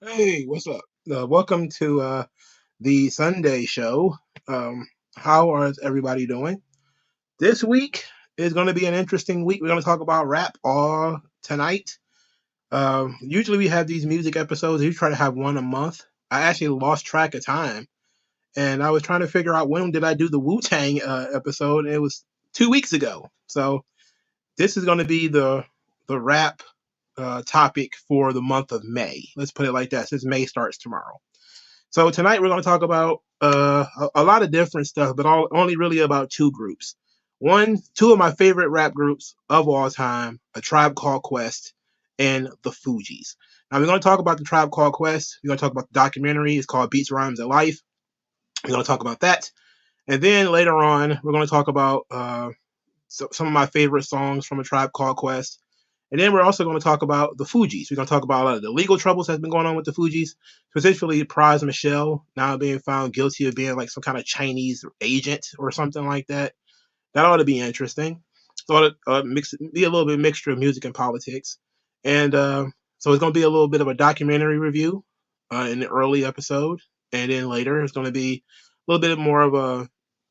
Hey, what's up? Welcome to the Sunday show. How is everybody doing? This week is going to be an interesting week. We're going to talk about rap all tonight. Usually we have these music episodes. We try to have one a month. I actually lost track of time, and I was trying to figure out when did I do the Wu-Tang episode, and it was 2 weeks ago. So this is going to be the rap topic for the month of May. Let's put it like that, since May starts tomorrow. So tonight we're going to talk about a lot of different stuff, but only really about two groups. Two of my favorite rap groups of all time: A Tribe Called Quest and the FUGEES. Now we're going to talk about the Tribe Called Quest. We're going to talk about the documentary. It's called Beats, Rhymes, and Life. We're going to talk about that, and then later on we're going to talk about some of my favorite songs from A Tribe Called Quest. And then we're also going to talk about the FUGEES. We're going to talk about a lot of the legal troubles that's been going on with the FUGEES, specifically PRAS Michel now being found guilty of being like some kind of Chinese agent or something like that. That ought to be interesting. So be a little bit mixture of music and politics. And so it's going to be a little bit of a documentary review in the early episode. And then later it's going to be a little bit more of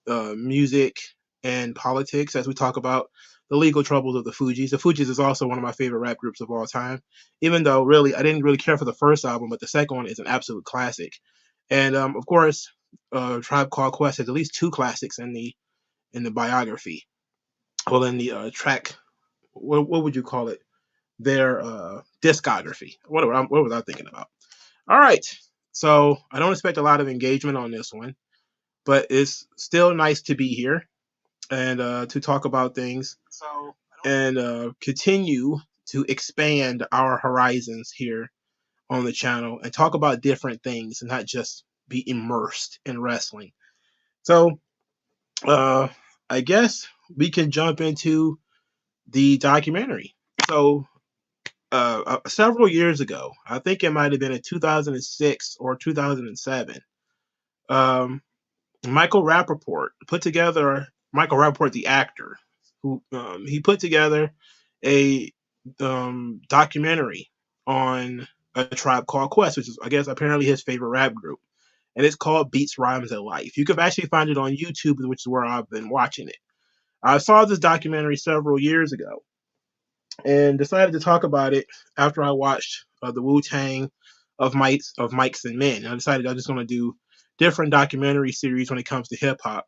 a music and politics as we talk about the legal troubles of the FUGEES. The FUGEES is also one of my favorite rap groups of all time, even though really I didn't really care for the first album, but the second one is an absolute classic. And of course, Tribe Called Quest has at least two classics in the biography. Well, in the track, what would you call it? Their discography. What was I thinking about? All right, so I don't expect a lot of engagement on this one, but it's still nice to be here and to talk about things and continue to expand our horizons here on the channel and talk about different things and not just be immersed in wrestling. So uh, I guess we can jump into the documentary. So several years ago, I think it might have been in 2006 or 2007, um, Michael Rappaport put together, Michael Rappaport, the actor, who he put together a documentary on A Tribe Called Quest, which is, I guess, apparently his favorite rap group. And it's called Beats, Rhymes, and Life. You can actually find it on YouTube, which is where I've been watching it. I saw this documentary several years ago and decided to talk about it after I watched the Wu-Tang of Mics and Men. I decided I'm just going to do different documentary series when it comes to hip hop.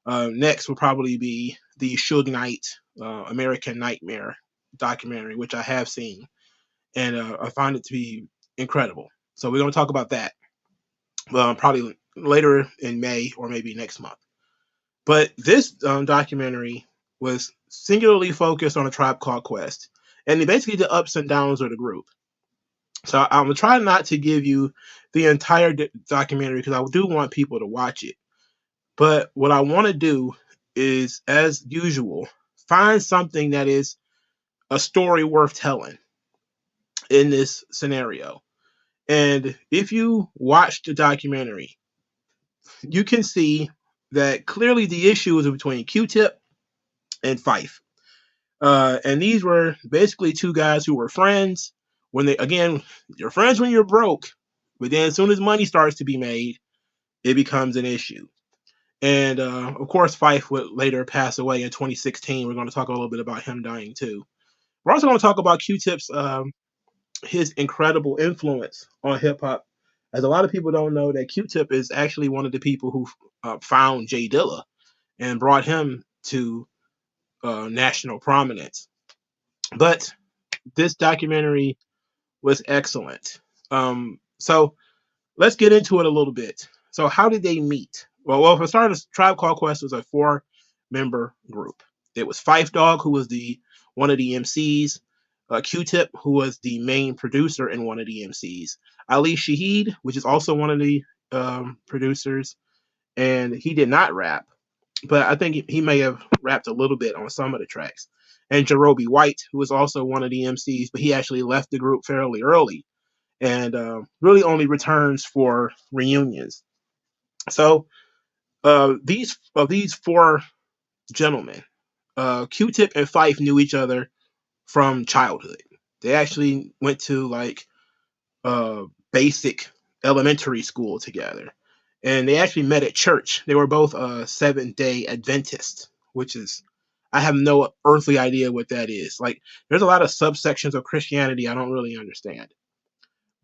Next will probably be the Suge Knight American Nightmare documentary, which I have seen, and I find it to be incredible. So we're going to talk about that probably later in May or maybe next month. But this documentary was singularly focused on A Tribe Called Quest, and basically the ups and downs of the group. So I'm gonna try not to give you the entire documentary because I do want people to watch it. But what I want to do is, as usual, find something that is a story worth telling in this scenario. And if you watch the documentary, you can see that clearly the issue is between Q-Tip and Fife. And these were basically two guys who were friends. Again, you're friends when you're broke, but then as soon as money starts to be made, it becomes an issue. And of course, Fife would later pass away in 2016. We're going to talk a little bit about him dying too. We're also going to talk about Q-Tip's his incredible influence on hip hop, as a lot of people don't know that Q-Tip is actually one of the people who found Jay Dilla and brought him to national prominence. But this documentary was excellent. So let's get into it a little bit. So how did they meet? Well, for starters, Tribe Called Quest was a four-member group. It was Phife Dawg, who was one of the MCs, Q-Tip, who was the main producer and one of the MCs, Ali Shaheed, which is also one of the producers, and he did not rap, but I think he may have rapped a little bit on some of the tracks. And Jarobi White, who was also one of the MCs, but he actually left the group fairly early and really only returns for reunions. So these four gentlemen, Q-Tip and Phife, knew each other from childhood. They actually went to like basic elementary school together. And they actually met at church. They were both Seventh-day Adventists, which is, I have no earthly idea what that is. Like, there's a lot of subsections of Christianity I don't really understand.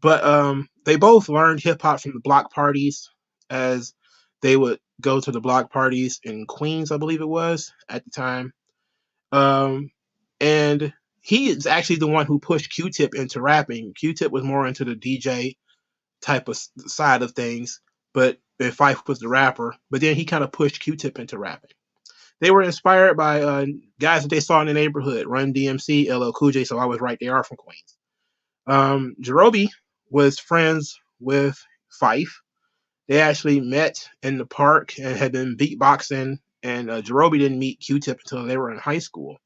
But they both learned hip hop from the block parties, as they would go to the block parties in Queens, I believe it was at the time. And he is actually the one who pushed Q-Tip into rapping. Q-Tip was more into the DJ type of side of things, but Fife was the rapper. But then he kind of pushed Q-Tip into rapping. They were inspired by guys that they saw in the neighborhood: Run DMC, LL Cool J. So I was right, they are from Queens. Jarobi was friends with Fife. They actually met in the park and had been beatboxing, and Jarobi didn't meet Q-Tip until they were in high school.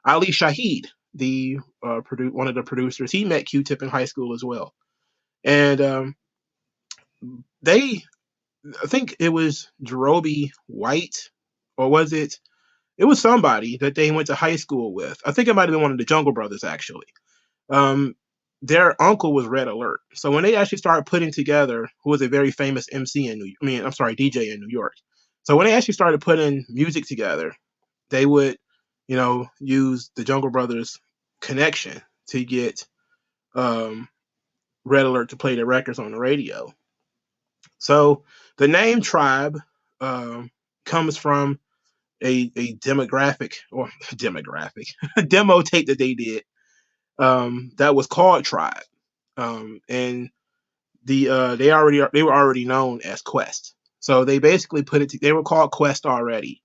Ali Shaheed, the one of the producers, he met Q-Tip in high school as well. And I think it was Jarobi White, or was it? It was somebody that they went to high school with. I think it might have been one of the Jungle Brothers, actually. Their uncle was Red Alert. So when they actually started putting together, who was a very famous MC in DJ in New York. So when they actually started putting music together, they would, use the Jungle Brothers connection to get Red Alert to play their records on the radio. So the name Tribe comes from a demographic demo tape that they did that was called Tribe, and they were already known as Quest. So they basically they were called Quest already,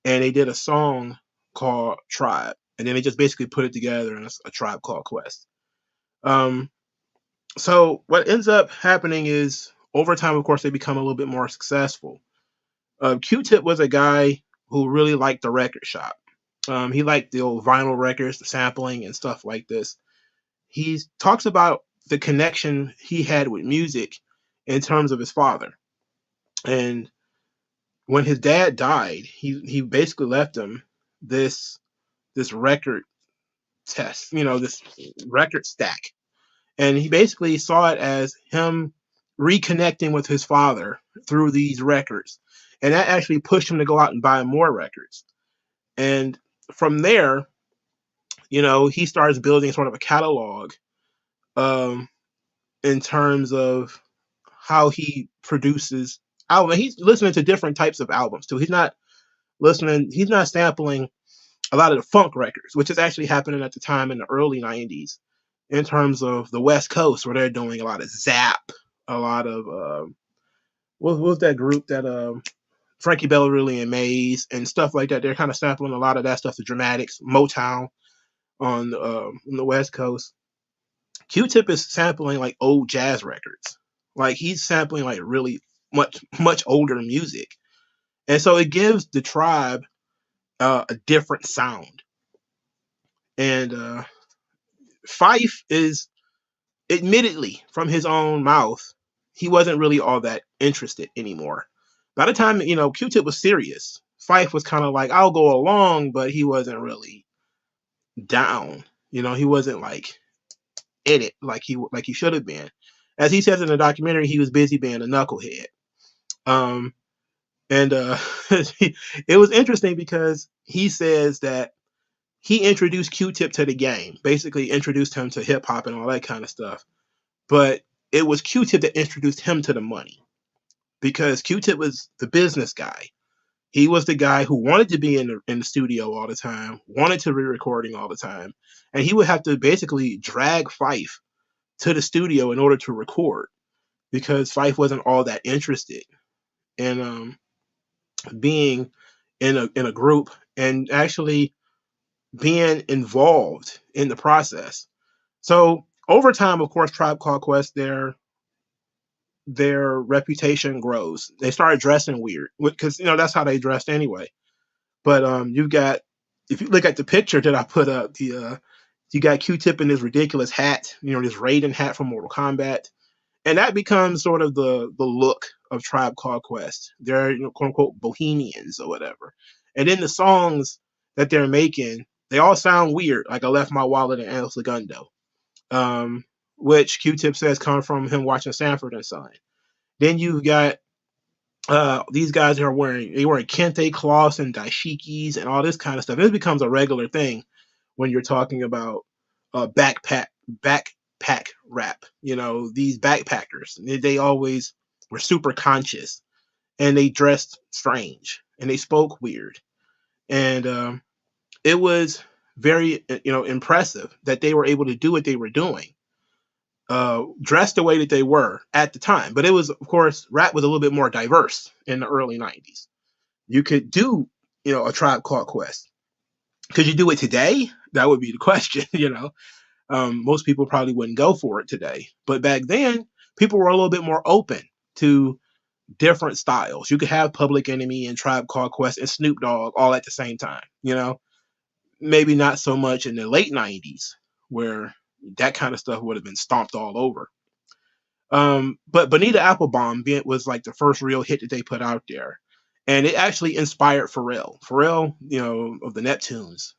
and they did a song called Tribe, and then they just basically put it together in a Tribe Called Quest. So what ends up happening is, over time, of course, they become a little bit more successful. Q-Tip was a guy who really liked the record shop. He liked the old vinyl records, the sampling and stuff like this. He talks about the connection he had with music in terms of his father. And when his dad died, he basically left him this record this record stack. And he basically saw it as him reconnecting with his father through these records. And that actually pushed him to go out and buy more records. And from there, he starts building sort of a catalog in terms of how he produces albums. He's listening to different types of albums too. He's not sampling a lot of the funk records, which is actually happening at the time in the early 90s in terms of the West Coast, where they're doing a lot of Zap, a lot of what was that group that Frankie Bellerilli and Maze and stuff like that. They're kind of sampling a lot of that stuff, the Dramatics, Motown on the West Coast. Q-Tip is sampling like old jazz records. Like, he's sampling like really much older music. And so it gives the Tribe a different sound. And Fife is, admittedly, from his own mouth, he wasn't really all that interested anymore. By the time, Q-Tip was serious, Fife was kind of like, I'll go along, but he wasn't really down. He wasn't like in it like he should have been. As he says in the documentary, he was busy being a knucklehead. And it was interesting because he says that he introduced Q-Tip to the game, basically introduced him to hip hop and all that kind of stuff. But it was Q-Tip that introduced him to the money, because Q-Tip was the business guy. He was the guy who wanted to be in the studio all the time, wanted to be recording all the time, and he would have to basically drag Fife to the studio in order to record, because Fife wasn't all that interested in being in a group and actually being involved in the process. So over time, of course, Tribe Called Quest, their reputation grows. They started dressing weird, because that's how they dressed anyway. But if you look at the picture that I put up, you got Q-Tip in this ridiculous hat, this Raiden hat from Mortal Kombat, and that becomes sort of the look of Tribe Called Quest. They're quote unquote bohemians or whatever. And then the songs that they're making, they all sound weird. Like I Left My Wallet and El Segundo. which Q-Tip says come from him watching Sanford and Son. Then you've got these guys are wearing kente cloths and dashikis and all this kind of stuff. This becomes a regular thing when you're talking about backpack rap. You know, these backpackers, they always were super conscious, and they dressed strange, and they spoke weird, and it was very impressive that they were able to do what they were doing, dressed the way that they were at the time. But it was, of course, rap was a little bit more diverse in the early 90s. You could do, a Tribe Called Quest. Could you do it today? That would be the question. Most people probably wouldn't go for it today. But back then, people were a little bit more open to different styles. You could have Public Enemy and Tribe Called Quest and Snoop Dogg all at the same time. Maybe not so much in the late 90s, where that kind of stuff would have been stomped all over. But Bonita Applebum was like the first real hit that they put out there. And it actually inspired Pharrell. Pharrell, of the Neptunes.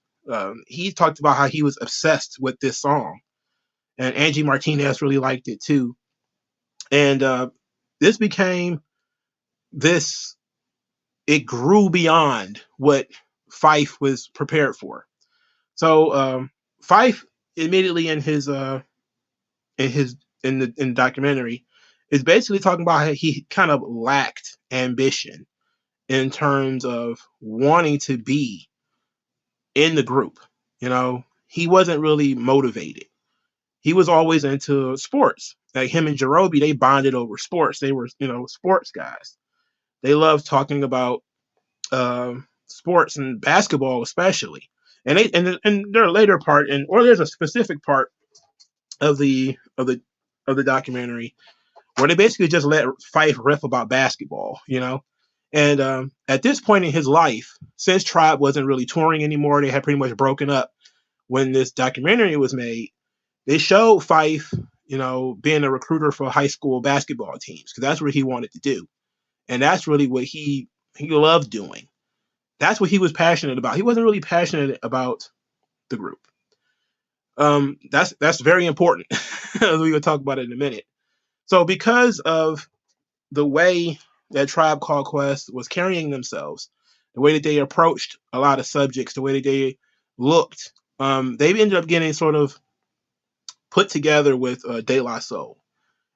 He talked about how he was obsessed with this song. And Angie Martinez really liked it too. And this became this, it grew beyond what Fife was prepared for. So Fife immediately in the documentary is basically talking about how he kind of lacked ambition in terms of wanting to be in the group. He wasn't really motivated. He was always into sports. Like him and Jerobi, they bonded over sports. They were, sports guys. They loved talking about sports and basketball especially. And their later part, or there's a specific part of the documentary where they basically just let Fife riff about basketball, And at this point in his life, since Tribe wasn't really touring anymore, they had pretty much broken up when this documentary was made. They showed Fife, being a recruiter for high school basketball teams, because that's what he wanted to do. And that's really what he loved doing. That's what he was passionate about. He wasn't really passionate about the group. That's very important. We will talk about it in a minute. So because of the way that Tribe Called Quest was carrying themselves, the way that they approached a lot of subjects, the way that they looked, they ended up getting sort of put together with De La Soul.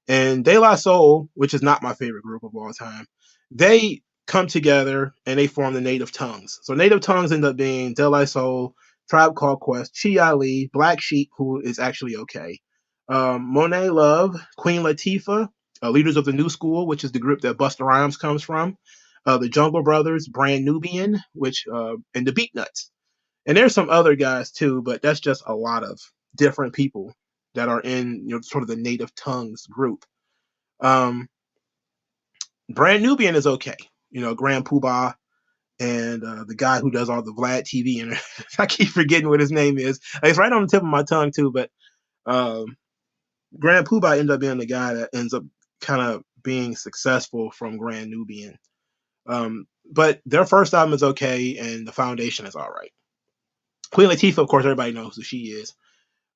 And De La Soul, which is not my favorite group of all time, they come together and they form the Native Tongues. So Native Tongues end up being De La Soul, Tribe Called Quest, Chi Ali, Black Sheep, who is actually okay, Monet Love, Queen Latifah, Leaders of the New School, which is the group that Busta Rhymes comes from, the Jungle Brothers, Brand Nubian, and the Beat Nuts. And there's some other guys too, but that's just a lot of different people that are in sort of the Native Tongues group. Brand Nubian is okay. Grand Poobah and the guy who does all the Vlad TV, and I keep forgetting what his name is. It's right on the tip of my tongue too, but Grand Poobah ends up being the guy that ends up kind of being successful from Grand Nubian. But their first album is okay, and the foundation is all right. Queen Latifah, of course, everybody knows who she is.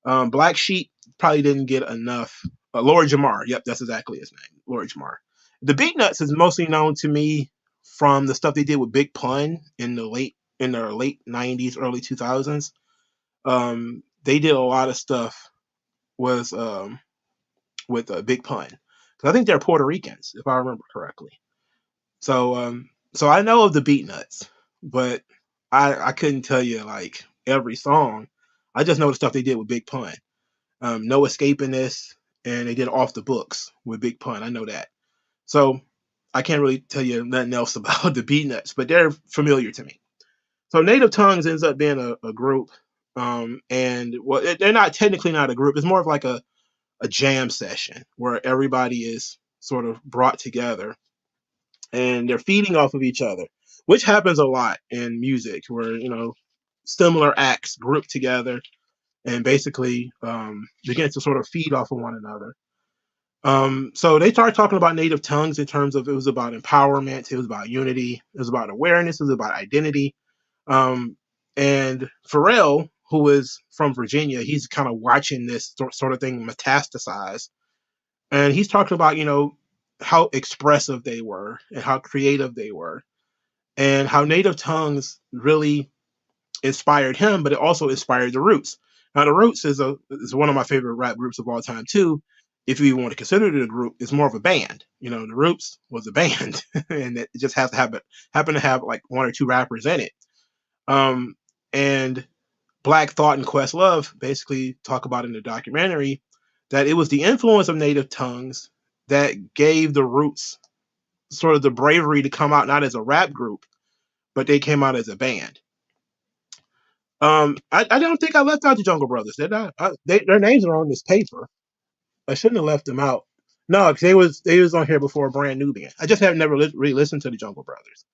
Black Sheep probably didn't get enough. Lord Jamar, yep, that's exactly his name, Lord Jamar. The Beat Nuts is mostly known to me from the stuff they did with Big Pun in their late 90s, early 2000s. They did a lot of stuff with Big Pun. I think they're Puerto Ricans, if I remember correctly. So I know of the Beat Nuts, but I couldn't tell you like every song. I just know the stuff they did with Big Pun. No Escaping This, and they did Off the Books with Big Pun. I know that. So I can't really tell you nothing else about the Beat Nuts, but they're familiar to me. So Native Tongues ends up being a group, and they're not technically not a group. It's more of like a jam session where everybody is sort of brought together and they're feeding off of each other, which happens a lot in music where, similar acts group together and basically begin to sort of feed off of one another. So they started talking about Native Tongues in terms of it was about empowerment, it was about unity, it was about awareness, it was about identity. And Pharrell, who is from Virginia, he's kind of watching this sort of thing metastasize. And he's talking about, how expressive they were and how creative they were and how native tongues really inspired him, but it also inspired the Roots. Now, the Roots is one of my favorite rap groups of all time too. If you even want to consider it a group, it's more of a band. The Roots was a band, and it just has to happen to have like one or two rappers in it. And Black Thought and Questlove basically talk about in the documentary that it was the influence of native tongues that gave the Roots sort of the bravery to come out not as a rap group, but they came out as a band. I don't think I left out the Jungle Brothers, did I? Their names are on this paper. I shouldn't have left them out. No, because they was on here before Brand Nubian. I just have never really listened to the Jungle Brothers.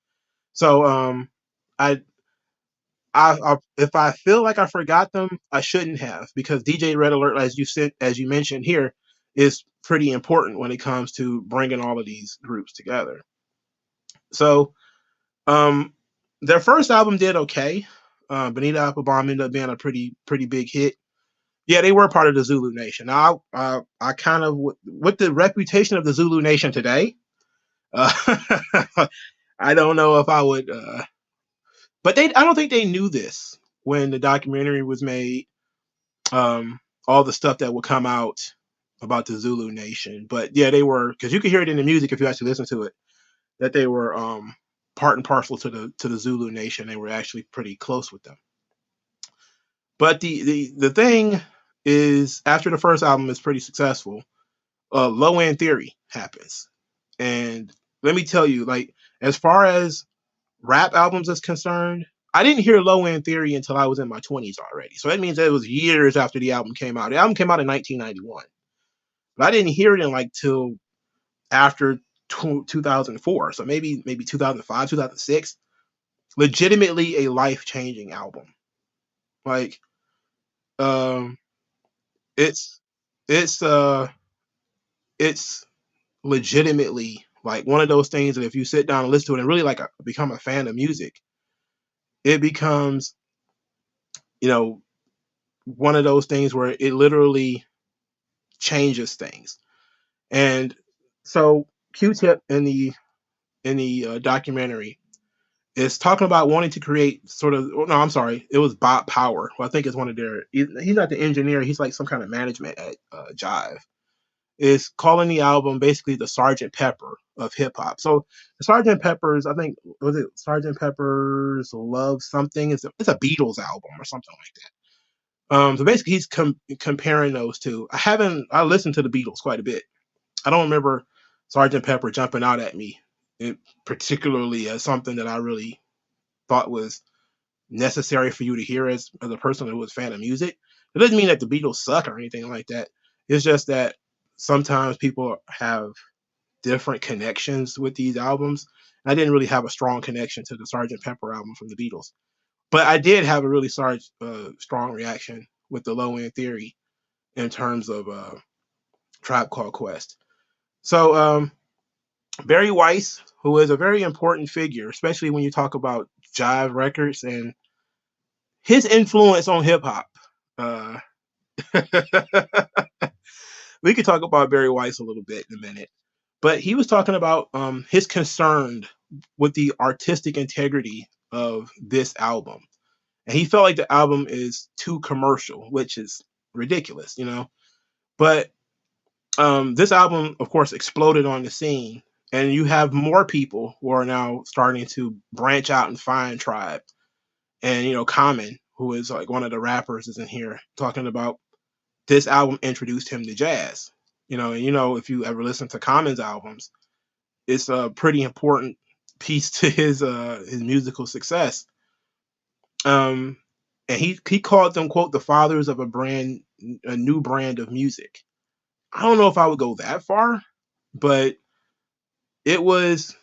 So I if I feel like I forgot them, I shouldn't have, because DJ Red Alert, as you mentioned here, is pretty important when it comes to bringing all of these groups together. So their first album did okay. Bonita Applebaum ended up being a pretty big hit. Yeah, they were part of the Zulu Nation. Now, I kind of, with the reputation of the Zulu Nation today, I don't know if I would, but I don't think they knew this when the documentary was made. All the stuff that would come out about the Zulu Nation, but yeah, they were, because you can hear it in the music if you actually listen to it, that they were part and parcel to the Zulu Nation. They were actually pretty close with them. But the thing is, after the first album is pretty successful, Low End Theory happens. And let me tell you, like, as far as rap albums is concerned, I didn't hear Low End Theory until I was in my 20s already. So that means it was years after the album came out. The album came out in 1991. But I didn't hear it in like till after 2004. So maybe 2005, 2006. Legitimately a life-changing album. Like, it's legitimately like one of those things that if you sit down and listen to it and really like become a fan of music, it becomes, one of those things where it literally changes things. And so Q-Tip in the documentary is talking about wanting to create sort of, no, I'm sorry, it was Bob Power, who I think is one of their, he's not the engineer, he's like some kind of management at Jive, is calling the album basically the Sgt. Pepper of hip hop. So the Sgt. Pepper's, I think, was it Sgt. Pepper's Love Something? It's a Beatles album or something like that. So basically he's comparing those two. I listened to the Beatles quite a bit. I don't remember Sgt. Pepper jumping out at me, particularly as something that I really thought was necessary for you to hear as a person who was a fan of music. It doesn't mean that the Beatles suck or anything like that. It's just that sometimes people have different connections with these albums. I didn't really have a strong connection to the Sgt. Pepper album from the Beatles, but I did have a really strong reaction with the Low End Theory in terms of Tribe Called Quest. So Barry Weiss, who is a very important figure, especially when you talk about Jive Records and his influence on hip hop. We could talk about Barry Weiss a little bit in a minute, but he was talking about his concern with the artistic integrity of this album, and he felt like the album is too commercial, which is ridiculous, But this album, of course, exploded on the scene, and you have more people who are now starting to branch out and find Tribe, and Common, who is like one of the rappers, is in here talking about this album introduced him to jazz. And if you ever listen to Common's albums, it's a pretty important piece to his musical success. And he called them, quote, the fathers of a new brand of music. I don't know if I would go that far, but it was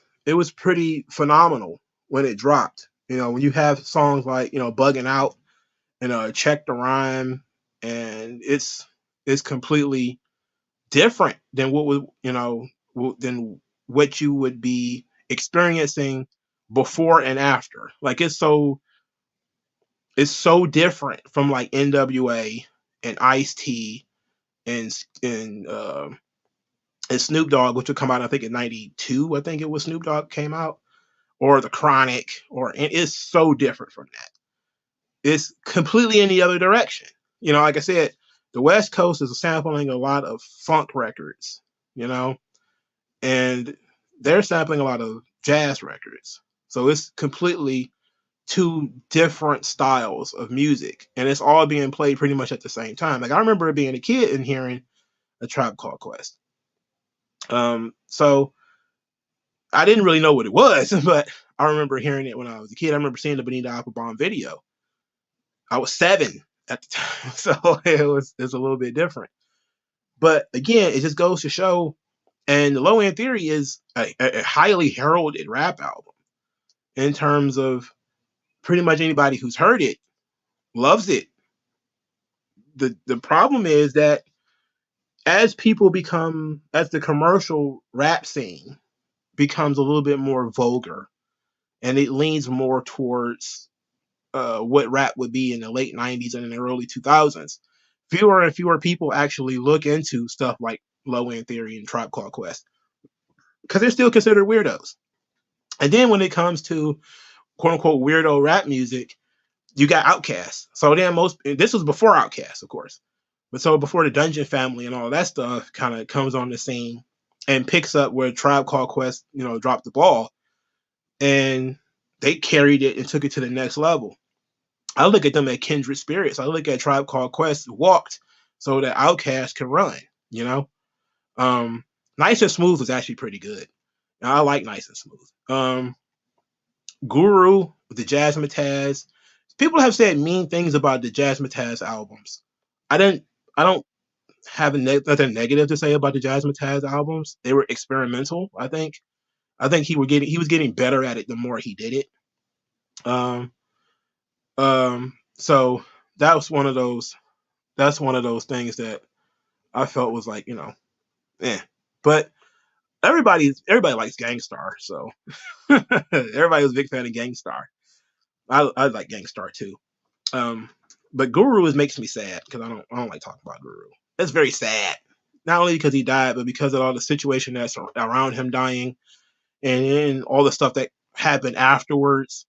pretty phenomenal when it dropped. When you have songs like Bugging Out and Check the Rhyme, and it's completely different than than what you would be experiencing before and after. Like, it's so It's so different from like NWA and Ice-T and and Snoop Dogg, which would come out I think in '92. I think it was Snoop Dogg came out, or the Chronic, and it's so different from that. It's completely in the other direction. Like I said, the West Coast is sampling a lot of funk records, you know, and they're sampling a lot of jazz records. So it's completely two different styles of music, and it's all being played pretty much at the same time. Like I remember being a kid and hearing A Tribe Called Quest. So I didn't really know what it was, but I remember hearing it when I was a kid. I remember seeing the Bonita Applebum video. I was 7 at the time, so it's a little bit different. But again, it just goes to show, and the Low End Theory is a highly heralded rap album in terms of pretty much anybody who's heard it loves it. The problem is that as the commercial rap scene becomes a little bit more vulgar, and it leans more towards what rap would be in the late '90s and in the early 2000s, fewer and fewer people actually look into stuff like Low End Theory and Tribe Called Quest because they're still considered weirdos. And then when it comes to quote unquote weirdo rap music, you got Outkast. So then this was before Outkast, of course. But so before the Dungeon Family and all that stuff kind of comes on the scene and picks up where Tribe Called Quest, dropped the ball, and they carried it and took it to the next level. I look at them as kindred spirits. I look at Tribe Called Quest walked so that Outkast can run. Nice and Smooth was actually pretty good. I like Nice and Smooth. Guru with the Jazzmatazz. People have said mean things about the Jazzmatazz albums. I don't have nothing negative to say about the Jazzmatazz albums. They were experimental. I think he was getting better at it the more he did it. So that was one of those. That's one of those things that I felt was like, But everybody likes Gangstar, so everybody was a big fan of Gangstar. I like Gangstar too. But Guru makes me sad because I don't like talking about Guru. It's very sad, not only because he died, but because of all the situation that's around him dying, and then all the stuff that happened afterwards.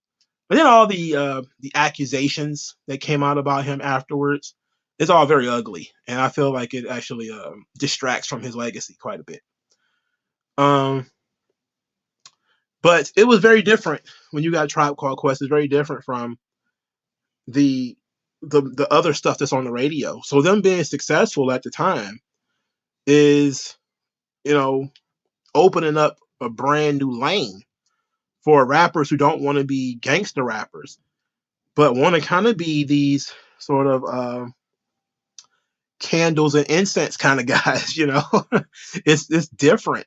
But then all the accusations that came out about him afterwards, it's all very ugly, and I feel like it actually distracts from his legacy quite a bit. But it was very different when you got Tribe Called Quest. It's very different from the other stuff that's on the radio. So them being successful at the time is, opening up a brand new lane for rappers who don't want to be gangster rappers, but want to kind of be these sort of candles and incense kind of guys. It's different.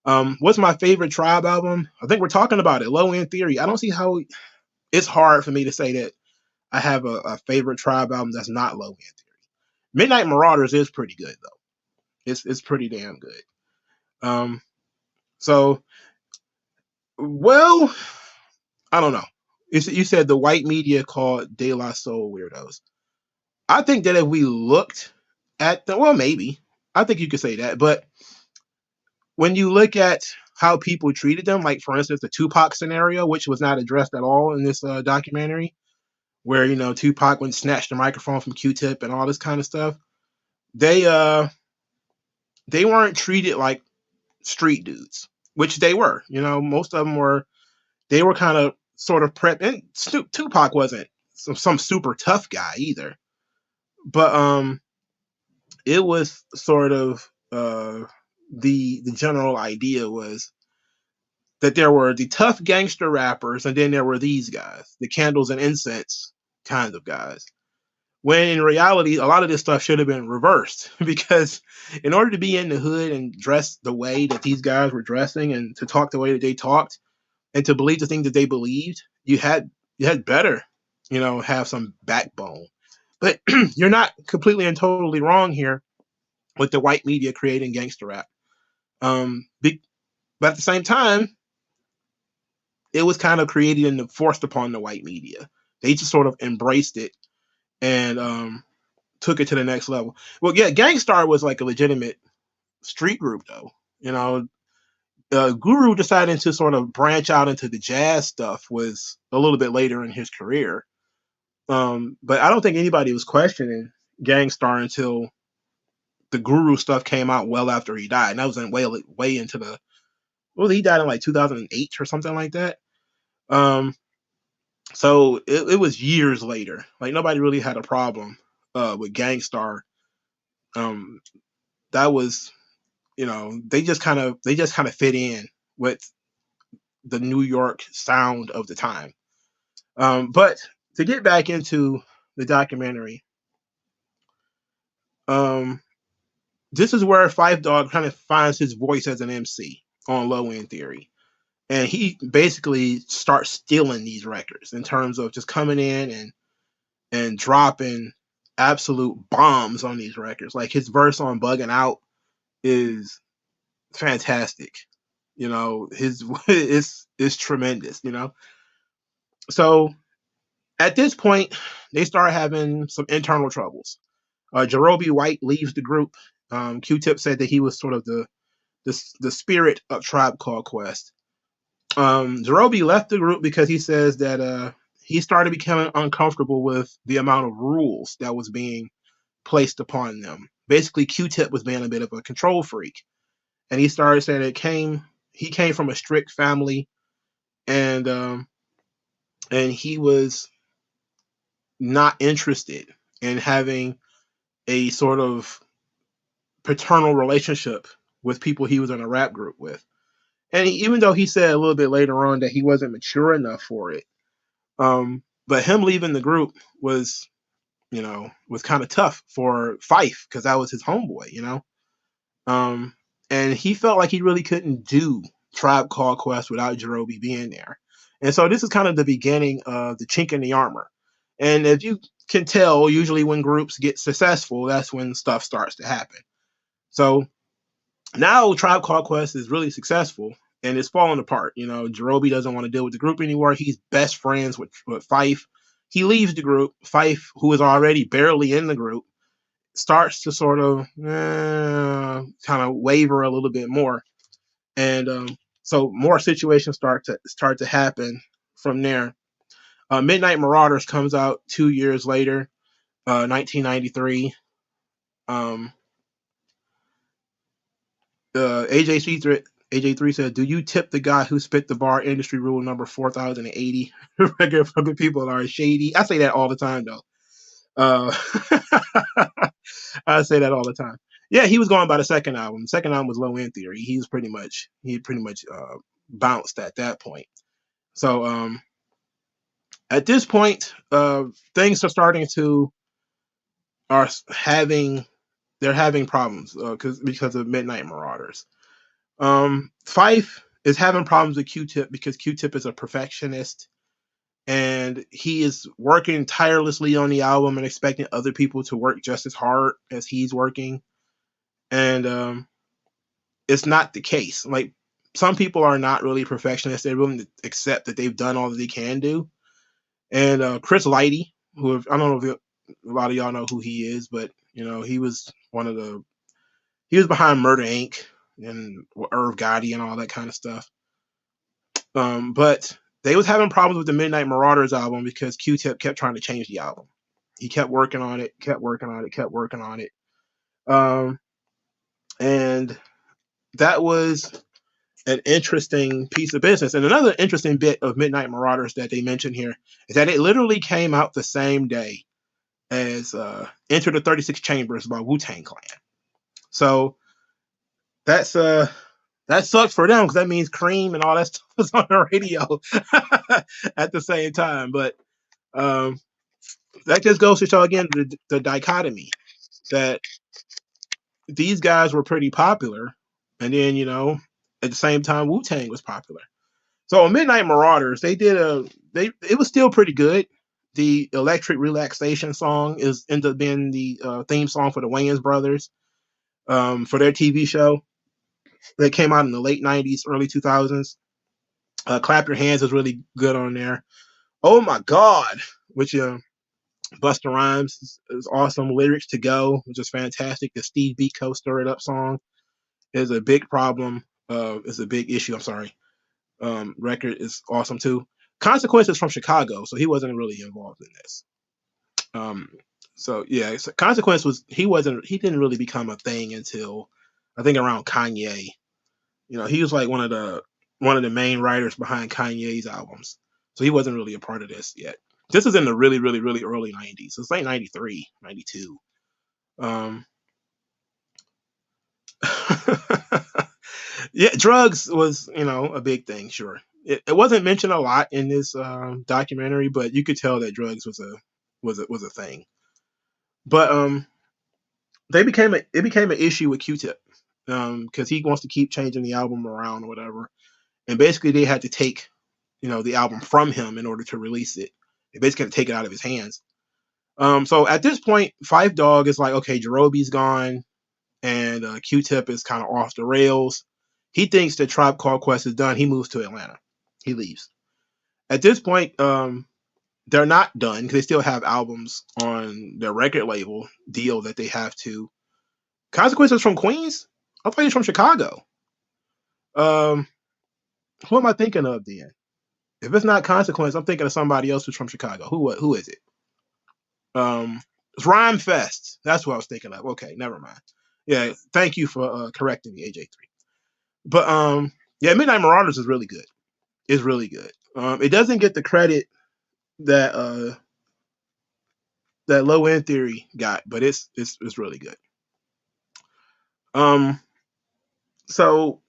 What's my favorite Tribe album? I think we're talking about it. Low End Theory. I don't see how it's hard for me to say that I have a favorite Tribe album that's not Low End Theory. Midnight Marauders is pretty good though. It's pretty damn good. So, well, I don't know. You said the white media called De La Soul weirdos. I think that if we looked at maybe. I think you could say that. But when you look at how people treated them, like, for instance, the Tupac scenario, which was not addressed at all in this documentary, where, Tupac went and snatched the microphone from Q-Tip and all this kind of stuff, they weren't treated like street dudes, which they were. Most of them were. They were kind of sort of prep. And Tupac wasn't some super tough guy either, but it was sort of the general idea was that there were the tough gangster rappers, and then there were these guys, the candles and incense kinds of guys. When in reality, a lot of this stuff should have been reversed, because in order to be in the hood and dress the way that these guys were dressing and to talk the way that they talked and to believe the things that they believed, you had better, have some backbone. But you're not completely and totally wrong here with the white media creating gangster rap. But at the same time, it was kind of created and forced upon the white media. they just sort of embraced it and took it to the next level. Well, yeah, Gangstar was like a legitimate street group, though. You know, Guru deciding to sort of branch out into the jazz stuff was a little bit later in his career. But I don't think anybody was questioning Gangstar until the Guru stuff came out well after he died. And that was in way into the, well, he died in like 2008 or something like that. So it was years later. Like nobody really had a problem with Gangstar. That was, they just kind of fit in with the New York sound of the time. But to get back into the documentary, this is where Phife Dawg kind of finds his voice as an MC on Low End Theory. And he basically starts stealing these records in terms of just coming in and dropping absolute bombs on these records. Like his verse on Bugging Out is fantastic. His is tremendous, So at this point, they start having some internal troubles. Jarobi White leaves the group. Q-Tip said that he was sort of the spirit of Tribe Called Quest. Jarobi left the group because he says that he started becoming uncomfortable with the amount of rules that was being placed upon them. Basically, Q-Tip was being a bit of a control freak. And he started saying he came from a strict family, and he was not interested in having a sort of paternal relationship with people he was in a rap group with. And even though he said a little bit later on that he wasn't mature enough for it, but him leaving the group was kind of tough for Phife because that was his homeboy, and he felt like he really couldn't do Tribe Called Quest without Jarobi being there. And so this is kind of the beginning of the chink in the armor. And if you can tell, usually when groups get successful, that's when stuff starts to happen. So now Tribe Called Quest is really successful and it's falling apart. Jarobi doesn't want to deal with the group anymore. He's best friends with Phife. He leaves the group. Phife, who is already barely in the group, starts to sort of kind of waver a little bit more. And so more situations start to happen from there. Midnight Marauders comes out 2 years later, 1993. AJ3 said, "Do you tip the guy who spit the bar industry rule number 4080? Regular fucking people are shady." I say that all the time, though. I say that all the time. Yeah, he was going by the second album. The second album was Low End Theory. He pretty much bounced at that point. So at this point, things are starting to they're having problems because of Midnight Marauders. Phife is having problems with Q-Tip because Q-Tip is a perfectionist and he is working tirelessly on the album and expecting other people to work just as hard as he's working. And it's not the case. Like, some people are not really perfectionists. They're willing to accept that they've done all that they can do. And Chris Lighty, who I don't know if a lot of y'all know who he is, but he was he was behind Murder Inc. and Irv Gotti and all that kind of stuff. But they was having problems with the Midnight Marauders album because Q-Tip kept trying to change the album. He kept working on it. And that was an interesting piece of business. And another interesting bit of Midnight Marauders that they mentioned here is that it literally came out the same day as Enter the 36 Chambers by Wu-Tang Clan. So that sucks for them because that means Cream and all that stuff was on the radio at the same time. But that just goes to show again the dichotomy that these guys were pretty popular, and then at the same time Wu-Tang was popular. So Midnight Marauders, it was still pretty good. The Electric Relaxation song ended up being the theme song for the Wayans brothers for their TV show that came out in the late 90s, early 2000s. Clap Your Hands is really good on there. Oh my God, which Busta Rhymes is awesome. Lyrics to Go, which is fantastic. The Steve Biko Stir It Up song is a big problem. Is a big issue. I'm sorry. Record is awesome too. Consequences from Chicago, so he wasn't really involved in this. So yeah, so Consequence he didn't really become a thing until I think around Kanye. He was like one of the main writers behind Kanye's albums. So he wasn't really a part of this yet. This is in the really, really, really early 90s. So it's like 93, 92. Yeah, drugs was, a big thing, sure. It wasn't mentioned a lot in this documentary, but you could tell that drugs was a thing. But it became an issue with Q-Tip because he wants to keep changing the album around or whatever, and basically they had to take the album from him in order to release it. They basically had to take it out of his hands. So at this point, Phife Dawg is like, okay, Jerobe's gone, and Q-Tip is kind of off the rails. He thinks that Tribe Called Quest is done. He moves to Atlanta. He leaves. At this point, they're not done because they still have albums on their record label deal that they have to. Consequences from Queens? I thought he was from Chicago. Who am I thinking of then? If it's not Consequence, I'm thinking of somebody else who's from Chicago. Who is it? It's Rhyme Fest. That's what I was thinking of. Okay, never mind. Yeah, thank you for correcting me, AJ3. But yeah, Midnight Marauders is really good. It's really good. It doesn't get the credit that Low End Theory got, but it's really good. So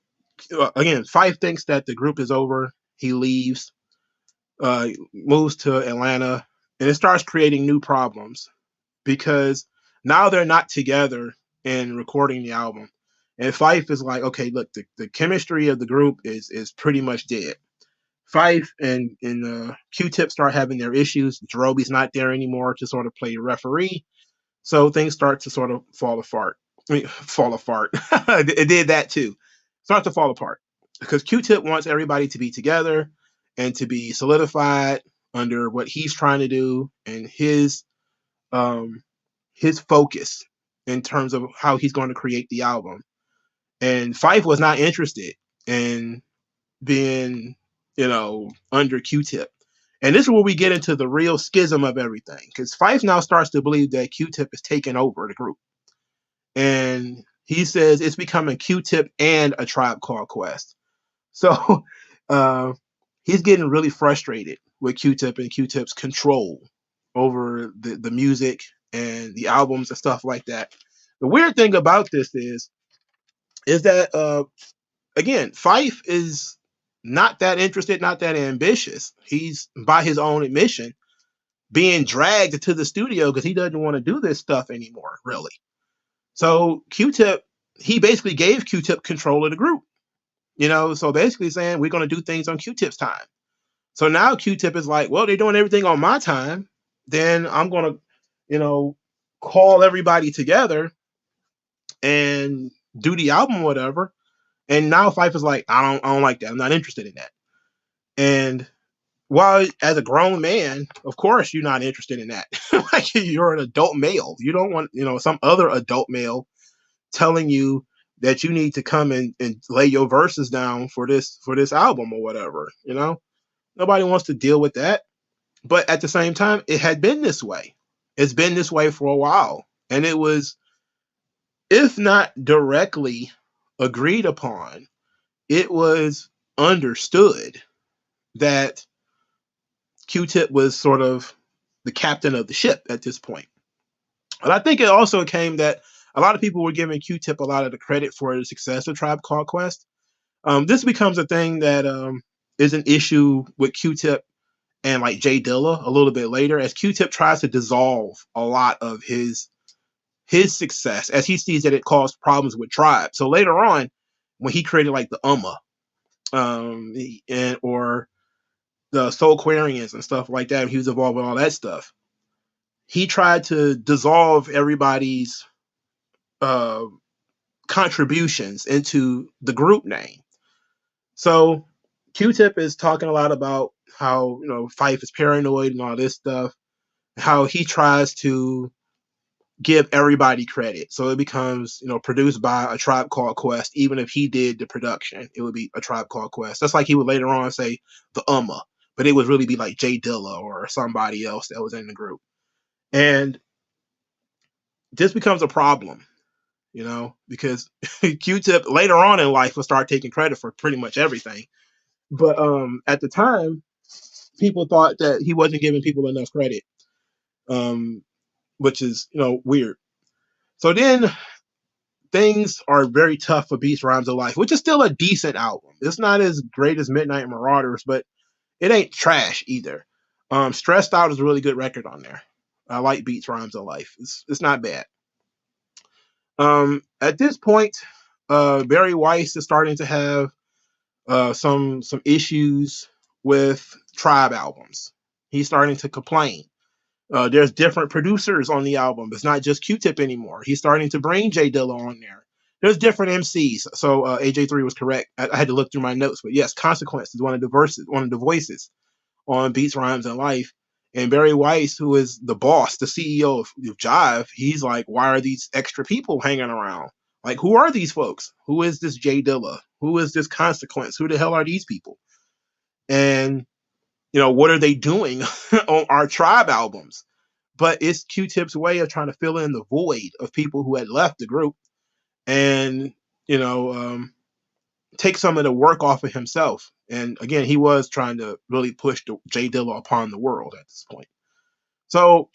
again, Phife thinks that the group is over. He leaves, moves to Atlanta, and it starts creating new problems because now they're not together in recording the album. And Phife is like, okay, look, the chemistry of the group is pretty much dead. Phife and Q-Tip start having their issues. Jerobe's not there anymore to sort of play referee. So things start to sort of fall apart. It did that too. Start to fall apart because Q-Tip wants everybody to be together and to be solidified under what he's trying to do and his focus in terms of how he's going to create the album. And Phife was not interested in being, under Q-Tip. And this is where we get into the real schism of everything. Because Phife now starts to believe that Q-Tip is taking over the group. And he says it's becoming Q-Tip and a Tribe Called Quest. So he's getting really frustrated with Q-Tip and Q-Tip's control over the music and the albums and stuff like that. The weird thing about this is that, again, Phife is not that interested, not that ambitious. He's, by his own admission, being dragged to the studio because he doesn't want to do this stuff anymore, really. So Q-Tip, he basically gave Q-Tip control of the group. So basically saying we're going to do things on Q-Tip's time. So now Q-Tip is like, well, they're doing everything on my time. Then I'm going to, call everybody together and do the album, whatever. And now Phife is like, I don't like that. I'm not interested in that. And while as a grown man, of course, you're not interested in that. Like you're an adult male. You don't want, some other adult male telling you that you need to come and lay your verses down for this album or whatever. Nobody wants to deal with that. But at the same time, it had been this way. It's been this way for a while. And it was, if not directly agreed upon, it was understood that Q-Tip was sort of the captain of the ship at this point. And I think it also came that a lot of people were giving Q-Tip a lot of the credit for the success of Tribe Called Quest. This becomes a thing that is an issue with Q-Tip and like Jay Dilla a little bit later, as Q-Tip tries to dissolve a lot of his success as he sees that it caused problems with Tribe. So later on, when he created like the or the Soulquarians and stuff like that, he was involved with all that stuff. He tried to dissolve everybody's contributions into the group name. So Q-Tip is talking a lot about how Phife is paranoid and all this stuff. how he tries to give everybody credit. So it becomes, produced by A Tribe Called Quest. Even if he did the production, it would be A Tribe Called Quest. That's like he would later on say the but it would really be like Jay Dilla or somebody else that was in the group. And this becomes a problem, because Q-Tip later on in life will start taking credit for pretty much everything. But at the time, people thought that he wasn't giving people enough credit, which is, weird. So then things are very tough for Beats, Rhymes of Life, which is still a decent album. It's not as great as Midnight Marauders, but it ain't trash either. Stressed Out is a really good record on there. I like Beats, Rhymes of Life. It's not bad. At this point, Barry Weiss is starting to have some issues with Tribe albums. He's starting to complain. There's different producers on the album. It's not just Q-Tip anymore. He's starting to bring Jay Dilla on there. There's different MCs. So AJ3 was correct. I had to look through my notes, but yes, Consequence is one of the voices on Beats, Rhymes, and Life. And Barry Weiss, who is the boss, the CEO of Jive, he's like, why are these extra people hanging around? Like, who are these folks? Who is this Jay Dilla? Who is this Consequence? Who the hell are these people? And, what are they doing on our Tribe albums? But it's Q-Tip's way of trying to fill in the void of people who had left the group and, take some of the work off of himself. And again, he was trying to really push Jay Dilla upon the world at this point. So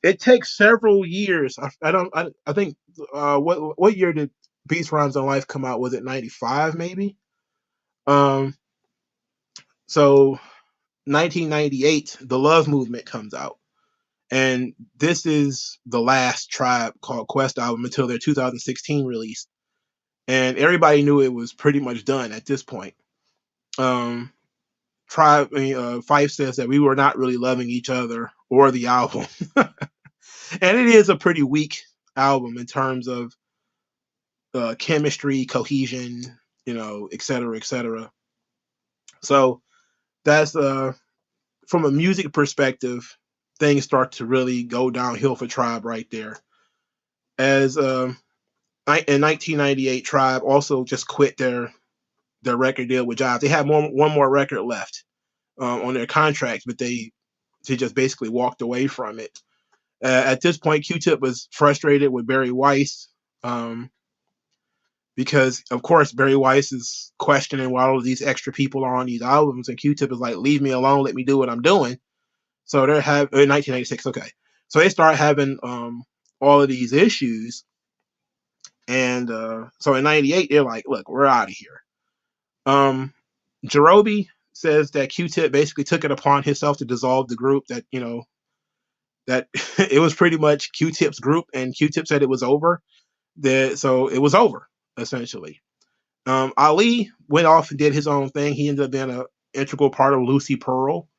it takes several years. I think what year did Beats, Rhymes, and Life come out? Was it 95 maybe? So 1998, The Love Movement comes out. And this is the last Tribe Called Quest album until their 2016 release. And everybody knew it was pretty much done at this point. Fife says that we were not really loving each other or the album. And it is a pretty weak album in terms of chemistry, cohesion, et cetera, et cetera. So that's from a music perspective, things start to really go downhill for Tribe right there. As in 1998, Tribe also just quit their record deal with Jive. They had one more record left on their contract, but they just basically walked away from it. At this point, Q-Tip was frustrated with Barry Weiss because, of course, Barry Weiss is questioning why all of these extra people are on these albums, and Q-Tip is like, leave me alone, let me do what I'm doing. So they're having, in 1986, okay. So they start having all of these issues. And so in 98, they're like, look, we're out of here. Jerobi says that Q-Tip basically took it upon himself to dissolve the group, that, that it was pretty much Q-Tip's group, and Q-Tip said it was over. So it was over, essentially. Ali went off and did his own thing. He ended up being an integral part of Lucy Pearl,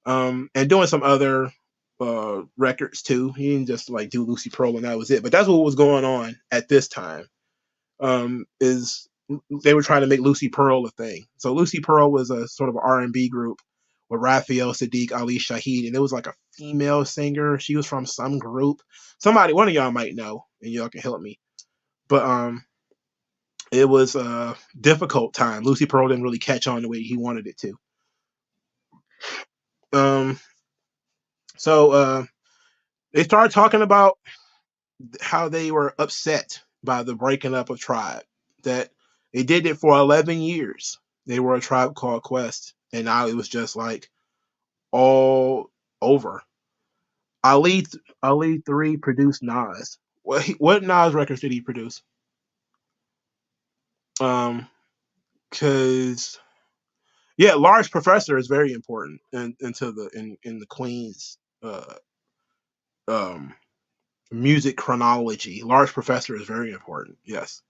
and doing some other records too. He didn't just like do Lucy Pearl and that was it. But that's what was going on at this time. Is they were trying to make Lucy Pearl a thing. So Lucy Pearl was a sort of R&B group with Raphael Sadiq, Ali Shaheed, and it was like a female singer. She was from some group. One of y'all might know, and y'all can help me. But it was a difficult time. Lucy Pearl didn't really catch on the way he wanted it to. So they started talking about how they were upset by the breaking up of Tribe, that they did it for 11 years. They were A Tribe Called Quest, and now it was just like all over. Ali 3 produced Nas. What Nas records did he produce? Because Large Professor is very important in the Queen's music chronology. Large Professor is very important. Yes.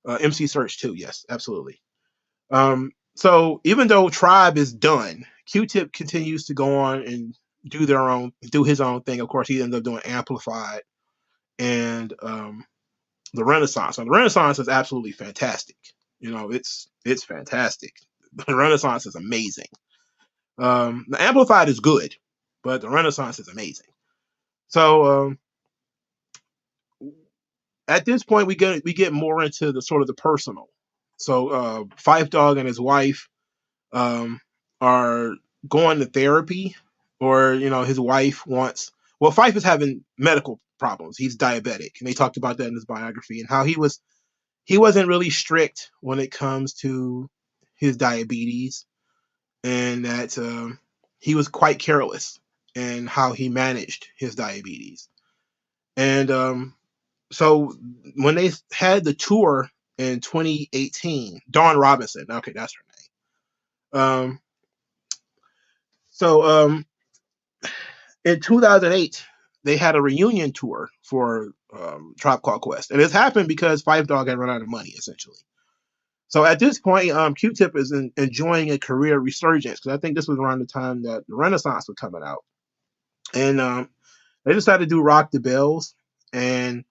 MC Search too. Yes, absolutely. So even though Tribe is done, Q-Tip continues to go on and do his own thing. Of course, he ends up doing Amplified and the Renaissance. And the Renaissance is absolutely fantastic. It's fantastic. The Renaissance is amazing. The Amplified is good, but the Renaissance is amazing. So at this point, we get more into the sort of the personal. So Fife Dog and his wife are going to therapy, or his wife wants. Well, Fife is having medical problems. He's diabetic, and they talked about that in his biography and how he wasn't really strict when it comes to his diabetes, and that he was quite careless in how he managed his diabetes. And so when they had the tour in 2018, Dawn Robinson, okay, that's her name. So in 2008, they had a reunion tour for Tribe Called Quest, and it's happened because Five Dog had run out of money, essentially. So at this point, Q-Tip is enjoying a career resurgence, because I think this was around the time that the Renaissance was coming out, and they decided to do Rock the Bells, and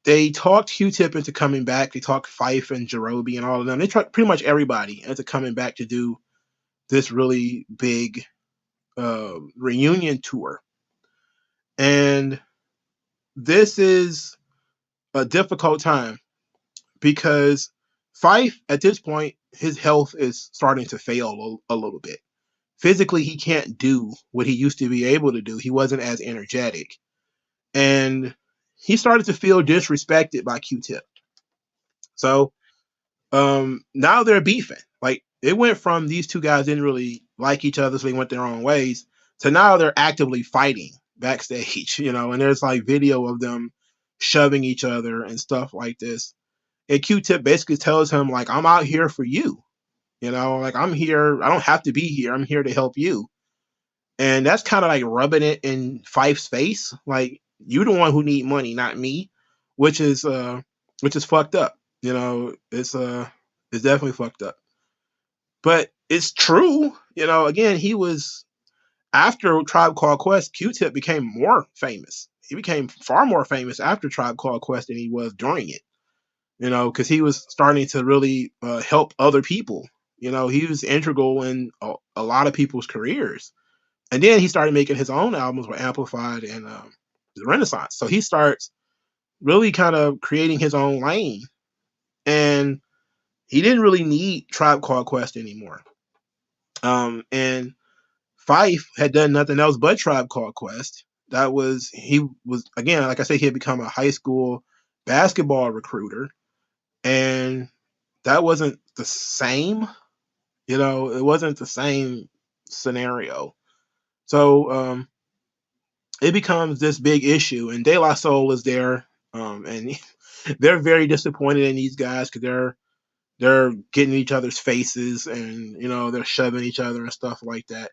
they talked Q-Tip into coming back. They talked Fife and Jerobi and all of them. They tried pretty much everybody into coming back to do this really big reunion tour. And this is a difficult time because Fife, at this point, his health is starting to fail a little bit. Physically, he can't do what he used to be able to do. He wasn't as energetic. And he started to feel disrespected by Q-Tip. So now they're beefing. Like, it went from these two guys didn't really like each other, so they went their own ways, to now they're actively fighting backstage, and there's like video of them shoving each other and stuff like this. And Q-Tip basically tells him, like, I'm out here for you. Like, I'm here. I don't have to be here. I'm here to help you. And that's kind of like rubbing it in Fife's face. Like, you're the one who need money, not me, which is fucked up. It's definitely fucked up. But it's true. Again, he was, after Tribe Called Quest, Q-Tip became more famous. He became far more famous after Tribe Called Quest than he was during it. Because he was starting to really help other people. He was integral in a lot of people's careers. And then he started making his own albums with Amplified and the Renaissance. So he starts really kind of creating his own lane. And he didn't really need Tribe Called Quest anymore. And Fife had done nothing else but Tribe Called Quest. He was, again, like I said, he had become a high school basketball recruiter. And that wasn't the same. It wasn't the same scenario. So it becomes this big issue, and De La Soul is there, and they're very disappointed in these guys because they're getting each other's faces, and they're shoving each other and stuff like that.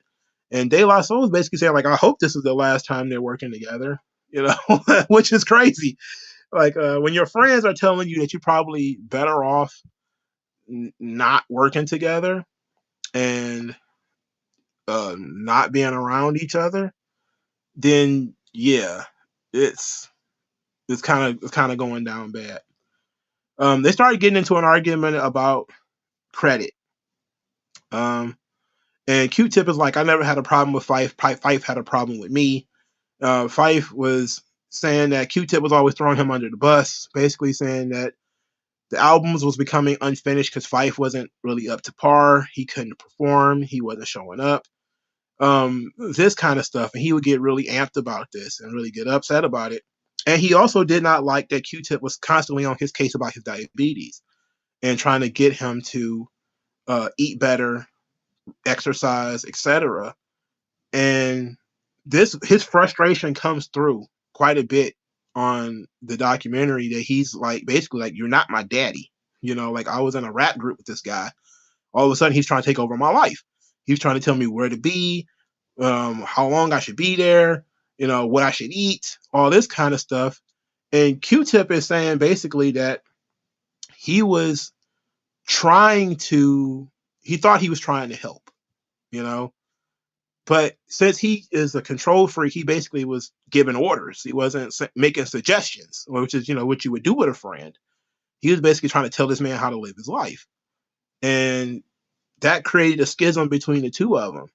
And De La Soul is basically saying, like, I hope this is the last time they're working together, which is crazy. Like, when your friends are telling you that you're probably better off not working together and not being around each other, then yeah, it's kind of going down bad. They started getting into an argument about credit. And Q-Tip is like, I never had a problem with Fife. Fife had a problem with me. Fife was saying that Q-Tip was always throwing him under the bus, basically saying that the albums was becoming unfinished because Fife wasn't really up to par. He couldn't perform. He wasn't showing up. This kind of stuff. And he would get really amped about this and really get upset about it. And he also did not like that Q-Tip was constantly on his case about his diabetes and trying to get him to eat better, exercise, etc. And his frustration comes through quite a bit on the documentary, that he's like, basically like, you're not my daddy. Like, I was in a rap group with this guy. All of a sudden, he's trying to take over my life. He's trying to tell me where to be, how long I should be there, what I should eat, all this kind of stuff. And Q-Tip is saying basically that he thought he was trying to help, but since he is a control freak, he basically was giving orders. He wasn't making suggestions, which is, what you would do with a friend. He was basically trying to tell this man how to live his life. And that created a schism between the two of them.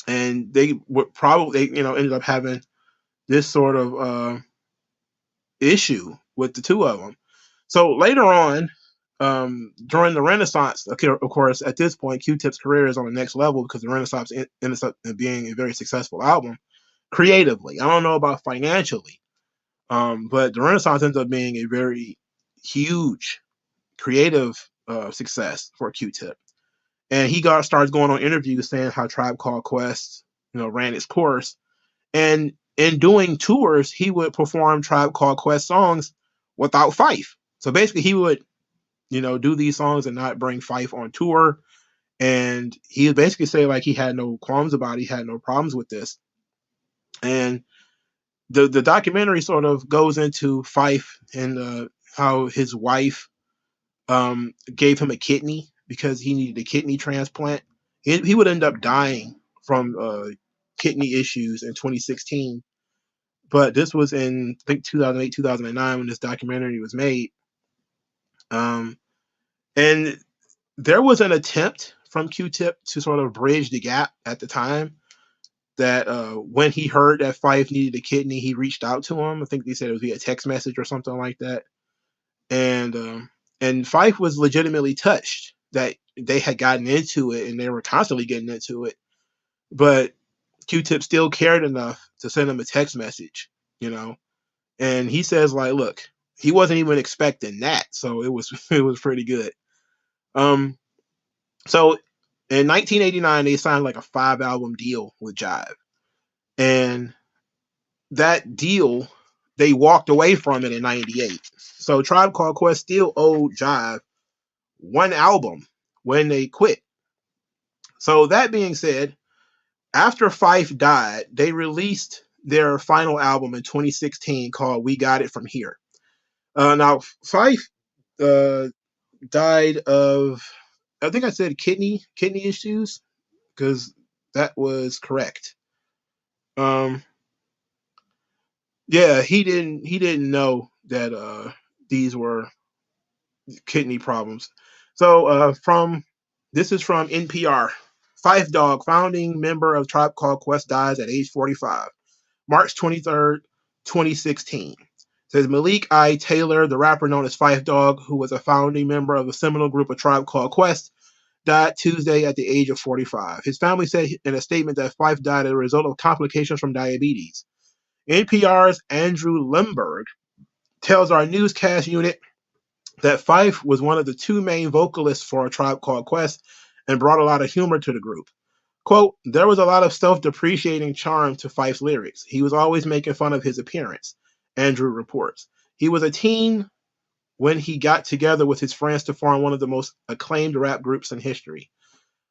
And they would probably, ended up having this sort of issue with the two of them. So later on, during the Renaissance, okay, of course, at this point, Q-Tip's career is on the next level because the Renaissance ends up being a very successful album creatively. I don't know about financially, but the Renaissance ends up being a very huge creative success for Q-Tip. And he starts going on interviews saying how Tribe Called Quest, ran its course. And in doing tours, he would perform Tribe Called Quest songs without Fife. So basically, he would, do these songs and not bring Fife on tour. And he would basically say like he had no qualms about it, he had no problems with this. And the documentary sort of goes into Fife and how his wife gave him a kidney because he needed a kidney transplant. He would end up dying from kidney issues in 2016. But this was in, I think, 2008, 2009 when this documentary was made. And there was an attempt from Q-Tip to sort of bridge the gap at the time that when he heard that Fife needed a kidney, he reached out to him. I think they said it was via text message or something like that. And Fife was legitimately touched that they had gotten into it and they were constantly getting into it. But Q-Tip still cared enough to send him a text message, And he says, like, look, he wasn't even expecting that. So it was pretty good. So in 1989, they signed like a 5-album deal with Jive. And that deal, they walked away from it in 98. So Tribe Called Quest still owed Jive 1 album when they quit. So that being said, after Fife died, they released their final album in 2016 called We Got It From Here. Now, Fife died of, I think I said kidney issues, because that was correct. Yeah, he didn't know that these were kidney problems. So this is from NPR. Fife Dog, founding member of Tribe Called Quest, dies at age 45, March 23rd, 2016. Says Malik I. Taylor, the rapper known as Fife Dog, who was a founding member of the seminal group of Tribe Called Quest, died Tuesday at the age of 45. His family said in a statement that Fife died as a result of complications from diabetes. NPR's Andrew Lemberg tells our newscast unit that Fife was one of the 2 main vocalists for A Tribe Called Quest and brought a lot of humor to the group. Quote, there was a lot of self-depreciating charm to Fife's lyrics. He was always making fun of his appearance, Andrew reports. He was a teen when he got together with his friends to form one of the most acclaimed rap groups in history.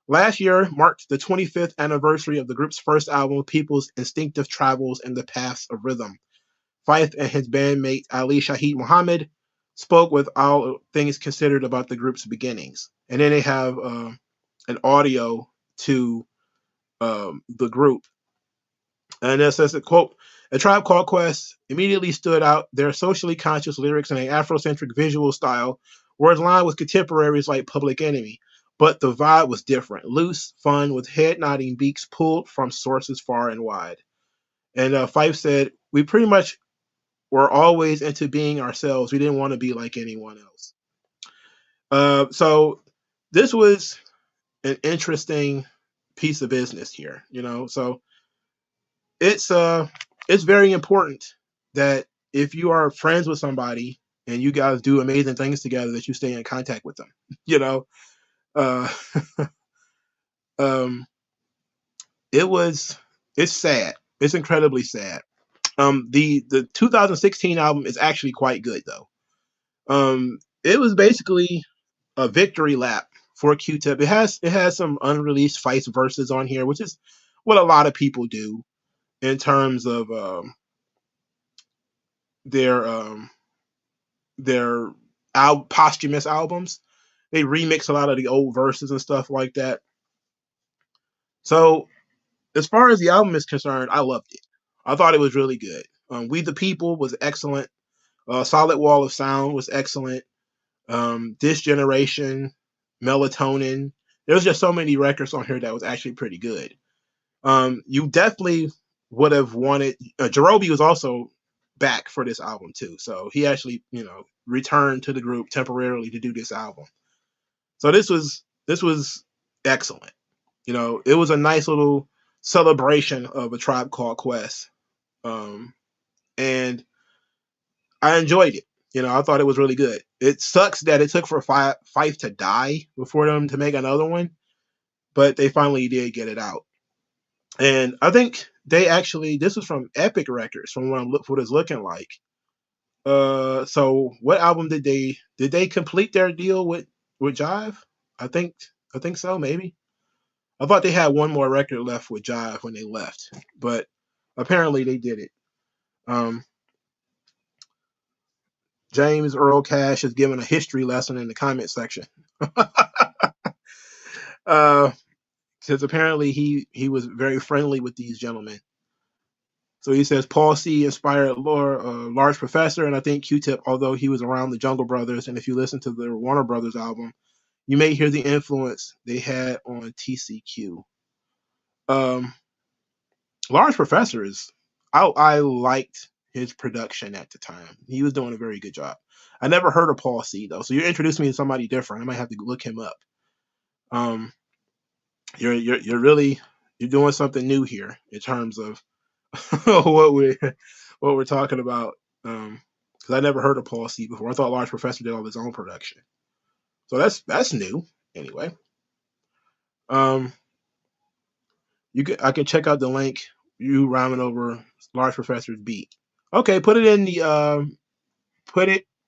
Last year marked the 25th anniversary of the group's first album, People's Instinctive Travels in the Paths of Rhythm. Fife and his bandmate Ali Shaheed Muhammad spoke with All Things Considered about the group's beginnings. And then they have an audio to the group. And it says, quote, A Tribe Called Quest immediately stood out. Their socially conscious lyrics and an Afrocentric visual style were in line with contemporaries like Public Enemy. But the vibe was different, loose, fun, with head-nodding beats pulled from sources far and wide. And Fife said, we pretty much were always into being ourselves. We didn't want to be like anyone else. So this was an interesting piece of business here, So it's very important that if you are friends with somebody and you guys do amazing things together, that you stay in contact with them, it's sad. It's incredibly sad. The 2016 album is actually quite good though. It was basically a victory lap for Q-Tip. It has some unreleased Fife verses on here, which is what a lot of people do in terms of their posthumous albums. They remix a lot of the old verses and stuff like that. So as far as the album is concerned, I loved it. I thought it was really good. We the People was excellent. Solid Wall of Sound was excellent. This Generation, Melatonin. There was just so many records on here that was actually pretty good. You definitely would have wanted. Jerobi was also back for this album too, so he actually, returned to the group temporarily to do this album. So this was excellent. It was a nice little celebration of A Tribe Called Quest, and I enjoyed it. I thought it was really good. It sucks that it took for Fife to die before them to make another one, but they finally did get it out. And I think this was from Epic Records, from what it's looking like. So what album did they complete their deal with Jive? I think so, maybe. I thought they had one more record left with Jive when they left, but apparently they did it. James Earl Cash is giving a history lesson in the comment section. Because apparently he was very friendly with these gentlemen. So he says Paul C inspired Large Professor, and I think Q-Tip, although he was around the Jungle Brothers, and if you listen to the Warner Brothers album, you may hear the influence they had on TCQ. Large Professor I liked his production at the time. He was doing a very good job. I never heard of Paul C though, so you're introducing me to somebody different. I might have to look him up. You're doing something new here in terms of what we're talking about. Because I never heard of Paul C before. I thought Large Professor did all his own production. So that's new anyway. I can check out the link. You rhyming over Large Professor's beat. Okay, put it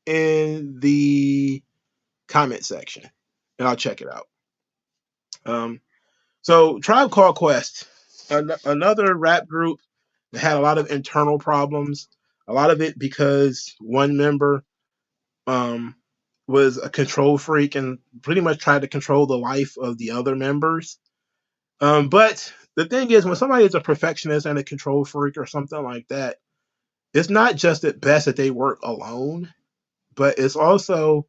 in the comment section, and I'll check it out. So Tribe Called Quest, another rap group that had a lot of internal problems. A lot of it because one member was a control freak and pretty much tried to control the life of the other members. But the thing is, when somebody is a perfectionist and a control freak or something like that, it's not just at best that they work alone, but it's also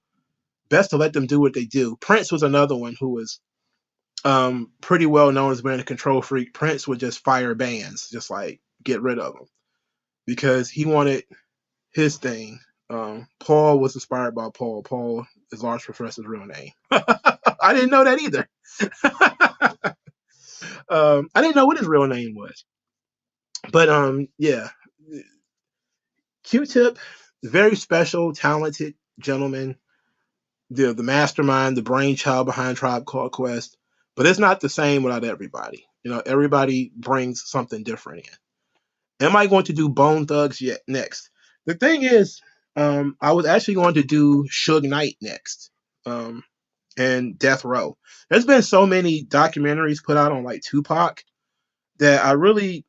best to let them do what they do. Prince was another one who was pretty well known as being a control freak. Prince would just fire bands, just like get rid of them because he wanted his thing. Paul was inspired by Paul. Paul is Large Professor's real name. I didn't know that either. I didn't know what his real name was. But yeah. Q-Tip, very special, talented gentleman, the mastermind, the brainchild behind Tribe Called Quest. But it's not the same without everybody. Everybody brings something different in. Am I going to do Bone Thugs yet next? The thing is, I was actually going to do Suge Knight next, and Death Row. There's been so many documentaries put out on like Tupac that I really,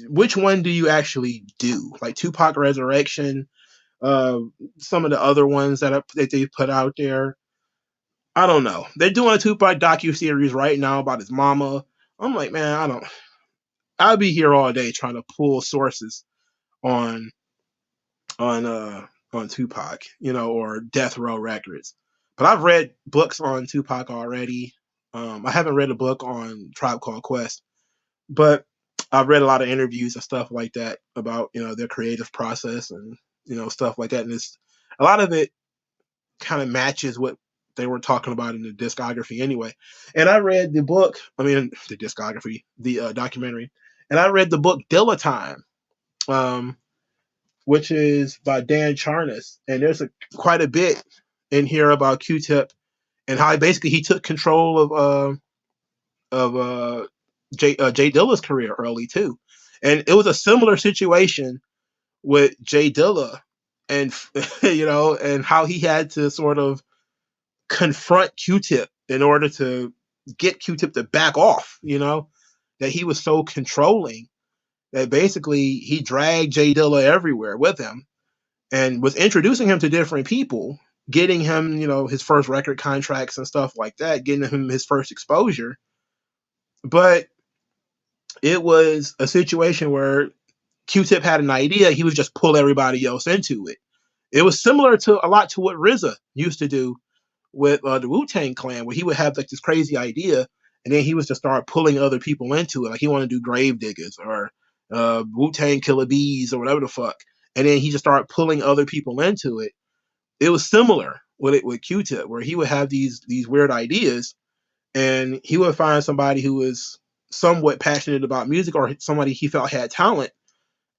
which one do you actually do? Like Tupac Resurrection, some of the other ones that they put out there. I don't know. They're doing a Tupac docuseries right now about his mama. I'm like, man, I'll be here all day trying to pull sources on Tupac, or Death Row Records. But I've read books on Tupac already. I haven't read a book on Tribe Called Quest, but I've read a lot of interviews and stuff like that about, their creative process and, stuff like that. And a lot of it kind of matches what they were talking about in the discography anyway. And I read the documentary, and I read the book Dilla Time, which is by Dan Charnas. And there's quite a bit in here about Q-Tip and how he took control of Jay Dilla's career early too. And it was a similar situation with Jay Dilla, and and how he had to sort of confront Q-Tip in order to get Q-Tip to back off, that he was so controlling that basically he dragged Jay Dilla everywhere with him and was introducing him to different people, getting him, his first record contracts and stuff like that, getting him his first exposure. But it was a situation where Q-Tip had an idea, he would just pull everybody else into it. It was similar to a lot to what RZA used to do with the Wu-Tang Clan, where he would have like this crazy idea, and then he was to start pulling other people into it. Like he wanted to do Grave Diggers or Wu-Tang Killer Bees or whatever the fuck. And then he just started pulling other people into it. It was similar with Q-Tip, where he would have these weird ideas, and he would find somebody who was somewhat passionate about music or somebody he felt had talent,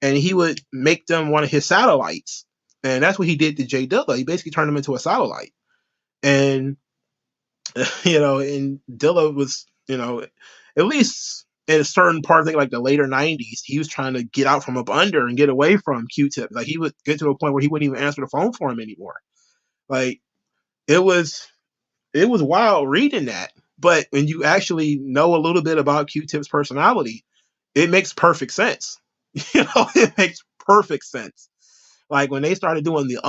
and he would make them one of his satellites. And that's what he did to Jay Dilla. He basically turned him into a satellite. And and Dilla was, at least in a certain part, I think like the later 90s, he was trying to get out from up under and get away from Q-Tip. Like he would get to a point where he wouldn't even answer the phone for him anymore. Like it was wild reading that. But when you actually know a little bit about Q-Tip's personality, it makes perfect sense. It makes perfect sense. Like when they started doing the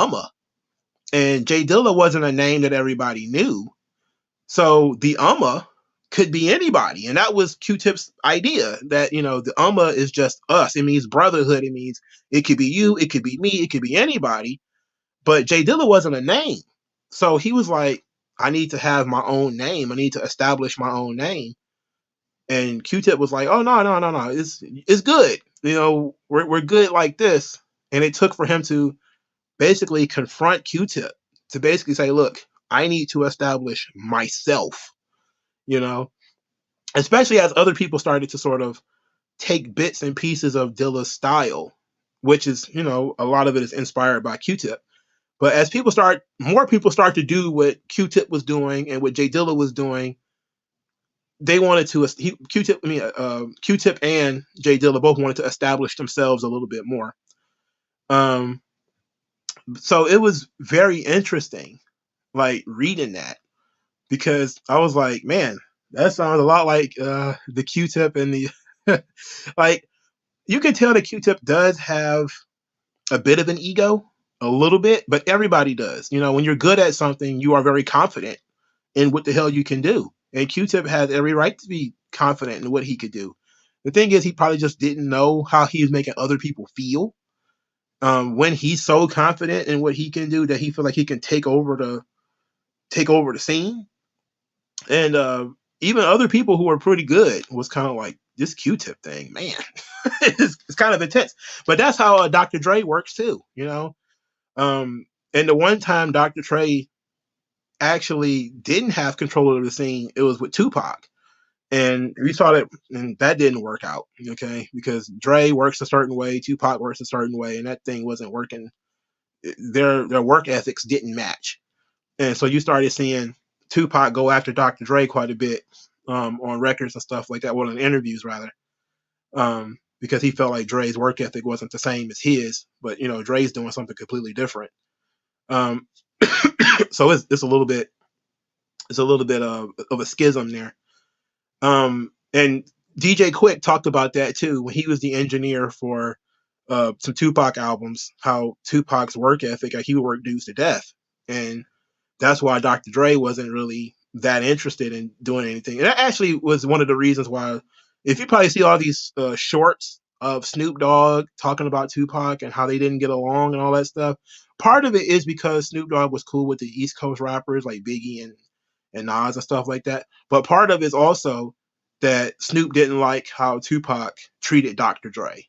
and Jay Dilla wasn't a name that everybody knew. So the could be anybody. And that was Q-Tip's idea, that, the is just us. It means brotherhood. It means it could be you, it could be me, it could be anybody. But Jay Dilla wasn't a name. So he was like, I need to have my own name. I need to establish my own name. And Q-Tip was like, oh, no. It's good. We're good like this. And it took for him to basically confront Q-Tip, to basically say, look, I need to establish myself, especially as other people started to sort of take bits and pieces of Dilla's style, which is, a lot of it is inspired by Q-Tip. But as more people start to do what Q-Tip was doing and what Jay Dilla was doing, they wanted to, Q-Tip and Jay Dilla both wanted to establish themselves a little bit more. So it was very interesting, like reading that, because I was like, man, that sounds a lot like the Q-Tip and the like. You can tell that Q-Tip does have a bit of an ego, a little bit, but everybody does. When you're good at something, you are very confident in what the hell you can do. And Q-Tip has every right to be confident in what he could do. The thing is, he probably just didn't know how he was making other people feel. When he's so confident in what he can do that he feels like he can take over the scene. And even other people who are pretty good was kind of like, this Q-Tip thing, man, it's kind of intense. But that's how Dr. Dre works too, And the one time Dr. Dre actually didn't have control of the scene, it was with Tupac. And we saw that, and that didn't work out, okay? Because Dre works a certain way, Tupac works a certain way, and that thing wasn't working. Their work ethics didn't match. And so you started seeing Tupac go after Dr. Dre quite a bit on records and stuff like that, well, in interviews rather, because he felt like Dre's work ethic wasn't the same as his, but Dre's doing something completely different. So it's a little bit of a schism there. And DJ Quick talked about that too when he was the engineer for some Tupac albums, how Tupac's work ethic, he would work dudes to death. And that's why Dr. Dre wasn't really that interested in doing anything. And that actually was one of the reasons why, if you probably see all these shorts of Snoop Dogg talking about Tupac and how they didn't get along and all that stuff, part of it is because Snoop Dogg was cool with the East Coast rappers like Biggie and Nas and stuff like that. But part of it is also that Snoop didn't like how Tupac treated Dr. Dre,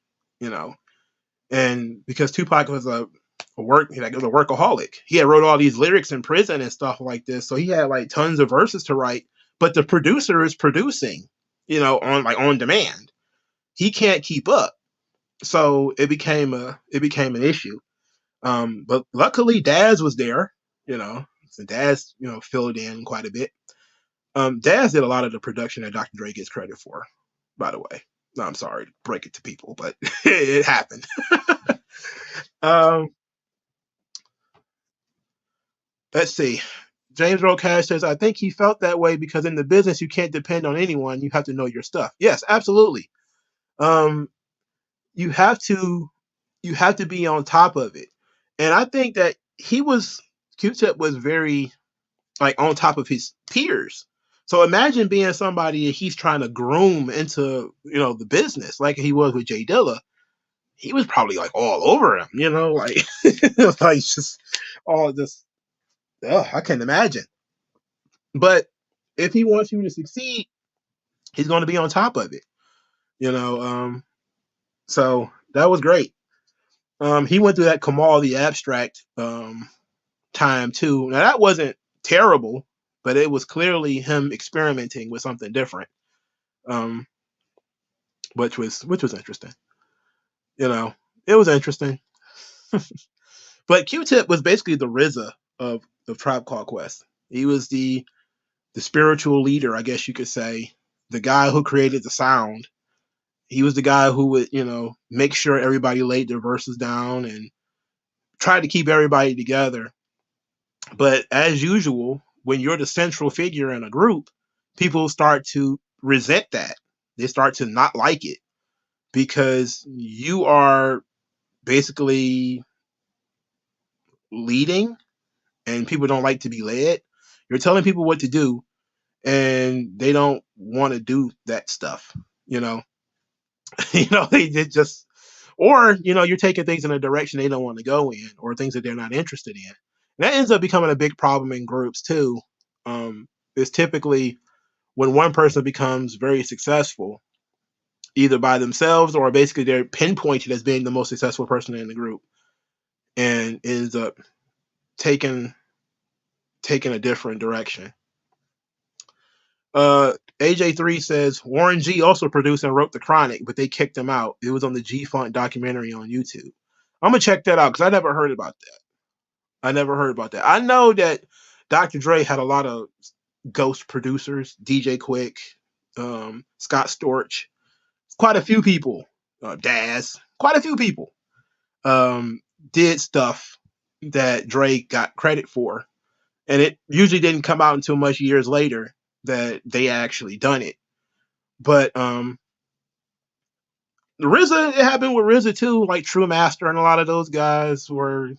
and because Tupac was a workaholic. He had wrote all these lyrics in prison and stuff like this, so he had like tons of verses to write. But the producer is producing, on demand. He can't keep up, so it became an issue. But luckily, Daz was there. So Daz filled in quite a bit. Daz did a lot of the production that Dr. Dre gets credit for, by the way. No, I'm sorry to break it to people, but it happened. Let's see. James Earl Cash says, I think he felt that way because in the business, you can't depend on anyone. You have to know your stuff. Yes, absolutely. You have to be on top of it. And I think that Q-Tip was very on top of his peers. So imagine being somebody he's trying to groom into, the business like he was with Jay Dilla. He was probably all over him, just all this. I can't imagine. But if he wants you to succeed, he's going to be on top of it, So that was great. He went through that Kamal the Abstract time too. Now that wasn't terrible, but it was clearly him experimenting with something different, um, which was interesting. You know, it was interesting. But Q-Tip was basically the RZA of Tribe Called Quest. He was the spiritual leader, I guess you could say, the guy who created the sound. He was the guy who would, make sure everybody laid their verses down and tried to keep everybody together. But as usual, when you're the central figure in a group, people start to resent that. They start to not like it because you are basically leading and people don't like to be led. You're telling people what to do and they don't want to do that stuff, you know. They just, or you're taking things in a direction they don't want to go in, or things that they're not interested in. And that ends up becoming a big problem in groups too. It's typically when one person becomes very successful, either by themselves or basically they're pinpointed as being the most successful person in the group, and ends up taking a different direction. AJ3 says Warren G also produced and wrote The Chronic, but they kicked him out. It was on the G Funk documentary on YouTube. I'm gonna check that out because I never heard about that. I know that Dr. Dre had a lot of ghost producers, DJ Quick, Scott Storch, quite a few people, Daz, quite a few people did stuff that Dre got credit for, and it usually didn't come out until much years later that they actually done it. But RZA, it happened with RZA too. Like True Master and a lot of those guys were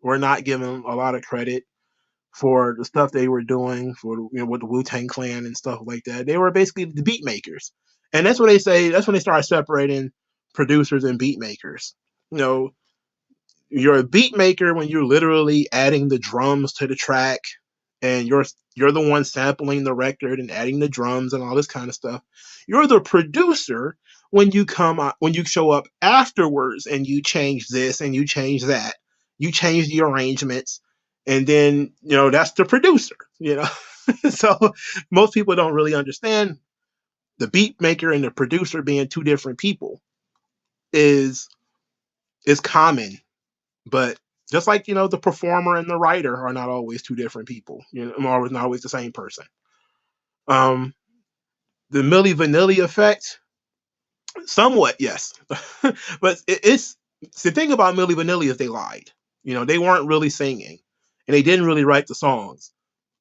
not given a lot of credit for the stuff they were doing for with the Wu-Tang Clan and stuff like that. They were basically the beat makers, and that's what they say. That's when they started separating producers and beat makers. You're a beat maker when you're literally adding the drums to the track, and you're the one sampling the record and adding the drums and all this kind of stuff. You're the producer when you show up afterwards and you change this and you change that. You change the arrangements, and then that's the producer. So most people don't really understand the beat maker and the producer being two different people is common, but just like the performer and the writer are not always two different people. Not always the same person. The Milli Vanilli effect, somewhat yes, but it's the thing about Milli Vanilli is they lied. They weren't really singing, and they didn't really write the songs.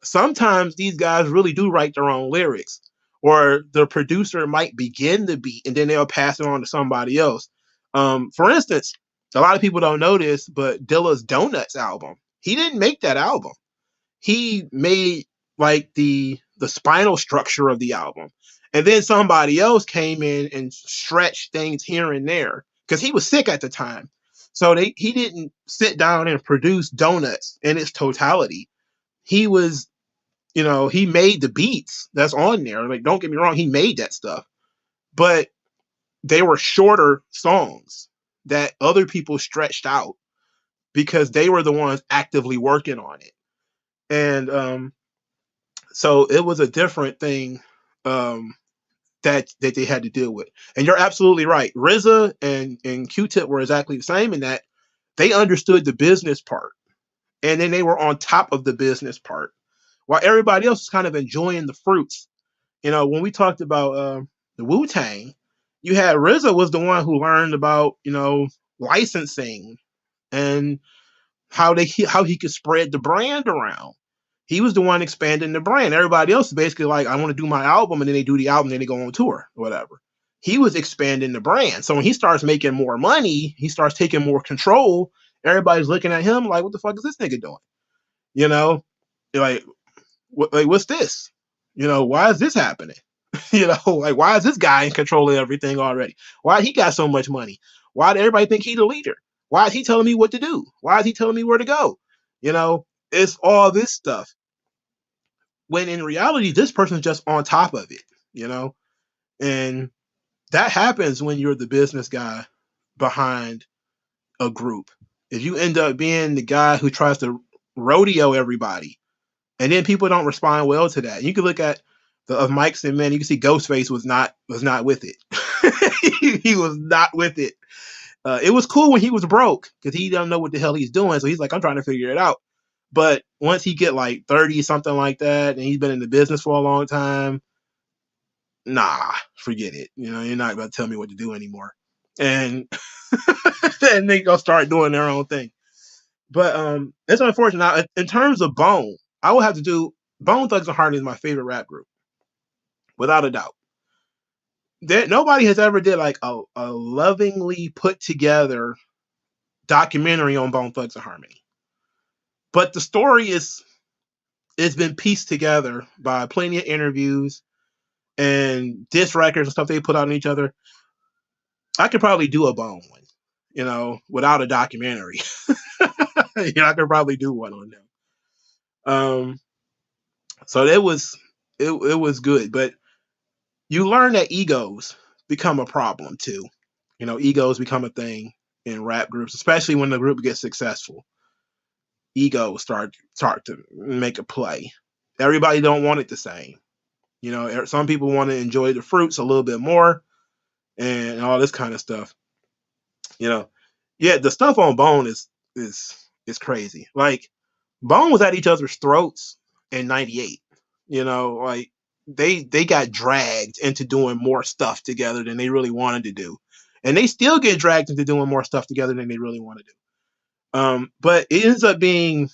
Sometimes these guys really do write their own lyrics, or the producer might begin the beat and then they'll pass it on to somebody else. For instance, a lot of people don't know this, but Dilla's Donuts album, he didn't make that album. He made like the spinal structure of the album, and then somebody else came in and stretched things here and there because he was sick at the time. So he didn't sit down and produce Donuts in its totality. He was, he made the beats that's on there. Like, don't get me wrong, he made that stuff, but they were shorter songs that other people stretched out because they were the ones actively working on it. And so it was a different thing that they had to deal with. And you're absolutely right. RZA and Q-Tip were exactly the same in that they understood the business part, and then they were on top of the business part, while everybody else was kind of enjoying the fruits. When we talked about the Wu-Tang, you had RZA was the one who learned about licensing and how he could spread the brand around. He was the one expanding the brand. Everybody else is basically like, I want to do my album, and then they do the album, then they go on tour or whatever. He was expanding the brand. So when he starts making more money, he starts taking more control. Everybody's looking at him like, what the fuck is this nigga doing? Like, what's this? Why is this happening? Like, why is this guy in control of everything already? Why he got so much money? Why did everybody think he the leader? Why is he telling me what to do? Why is he telling me where to go? It's all this stuff. When in reality, this person's just on top of it, and that happens when you're the business guy behind a group. If you end up being the guy who tries to rodeo everybody, and then people don't respond well to that, you can look at the of Mike's and Men. You can see Ghostface was not with it. He was not with it. It was cool when he was broke because he don't know what the hell he's doing. So he's like, I'm trying to figure it out. But once he get like 30, something like that, and he's been in the business for a long time, nah, forget it. You know, you're not about to tell me what to do anymore. And then they go start doing their own thing. But it's unfortunate. Now, in terms of Bone, I will have to do Bone Thugs and Harmony is my favorite rap group, without a doubt. Nobody has ever did like a lovingly put together documentary on Bone Thugs and Harmony. But the story it's been pieced together by plenty of interviews and disc records and stuff they put out on each other. I could probably do a Bone one, you know, without a documentary. You know, I could probably do one on them. So it was good, but you learn that egos become a problem too. You know, egos become a thing in rap groups, especially when the group gets successful. Egos start to make a play. Everybody don't want it the same. You know, some people want to enjoy the fruits a little bit more and all this kind of stuff. You know, yeah, the stuff on Bone is crazy. Like Bone was at each other's throats in '98. You know, like they got dragged into doing more stuff together than they really wanted to do, and they still get dragged into doing more stuff together than they really want to do. But it ends up being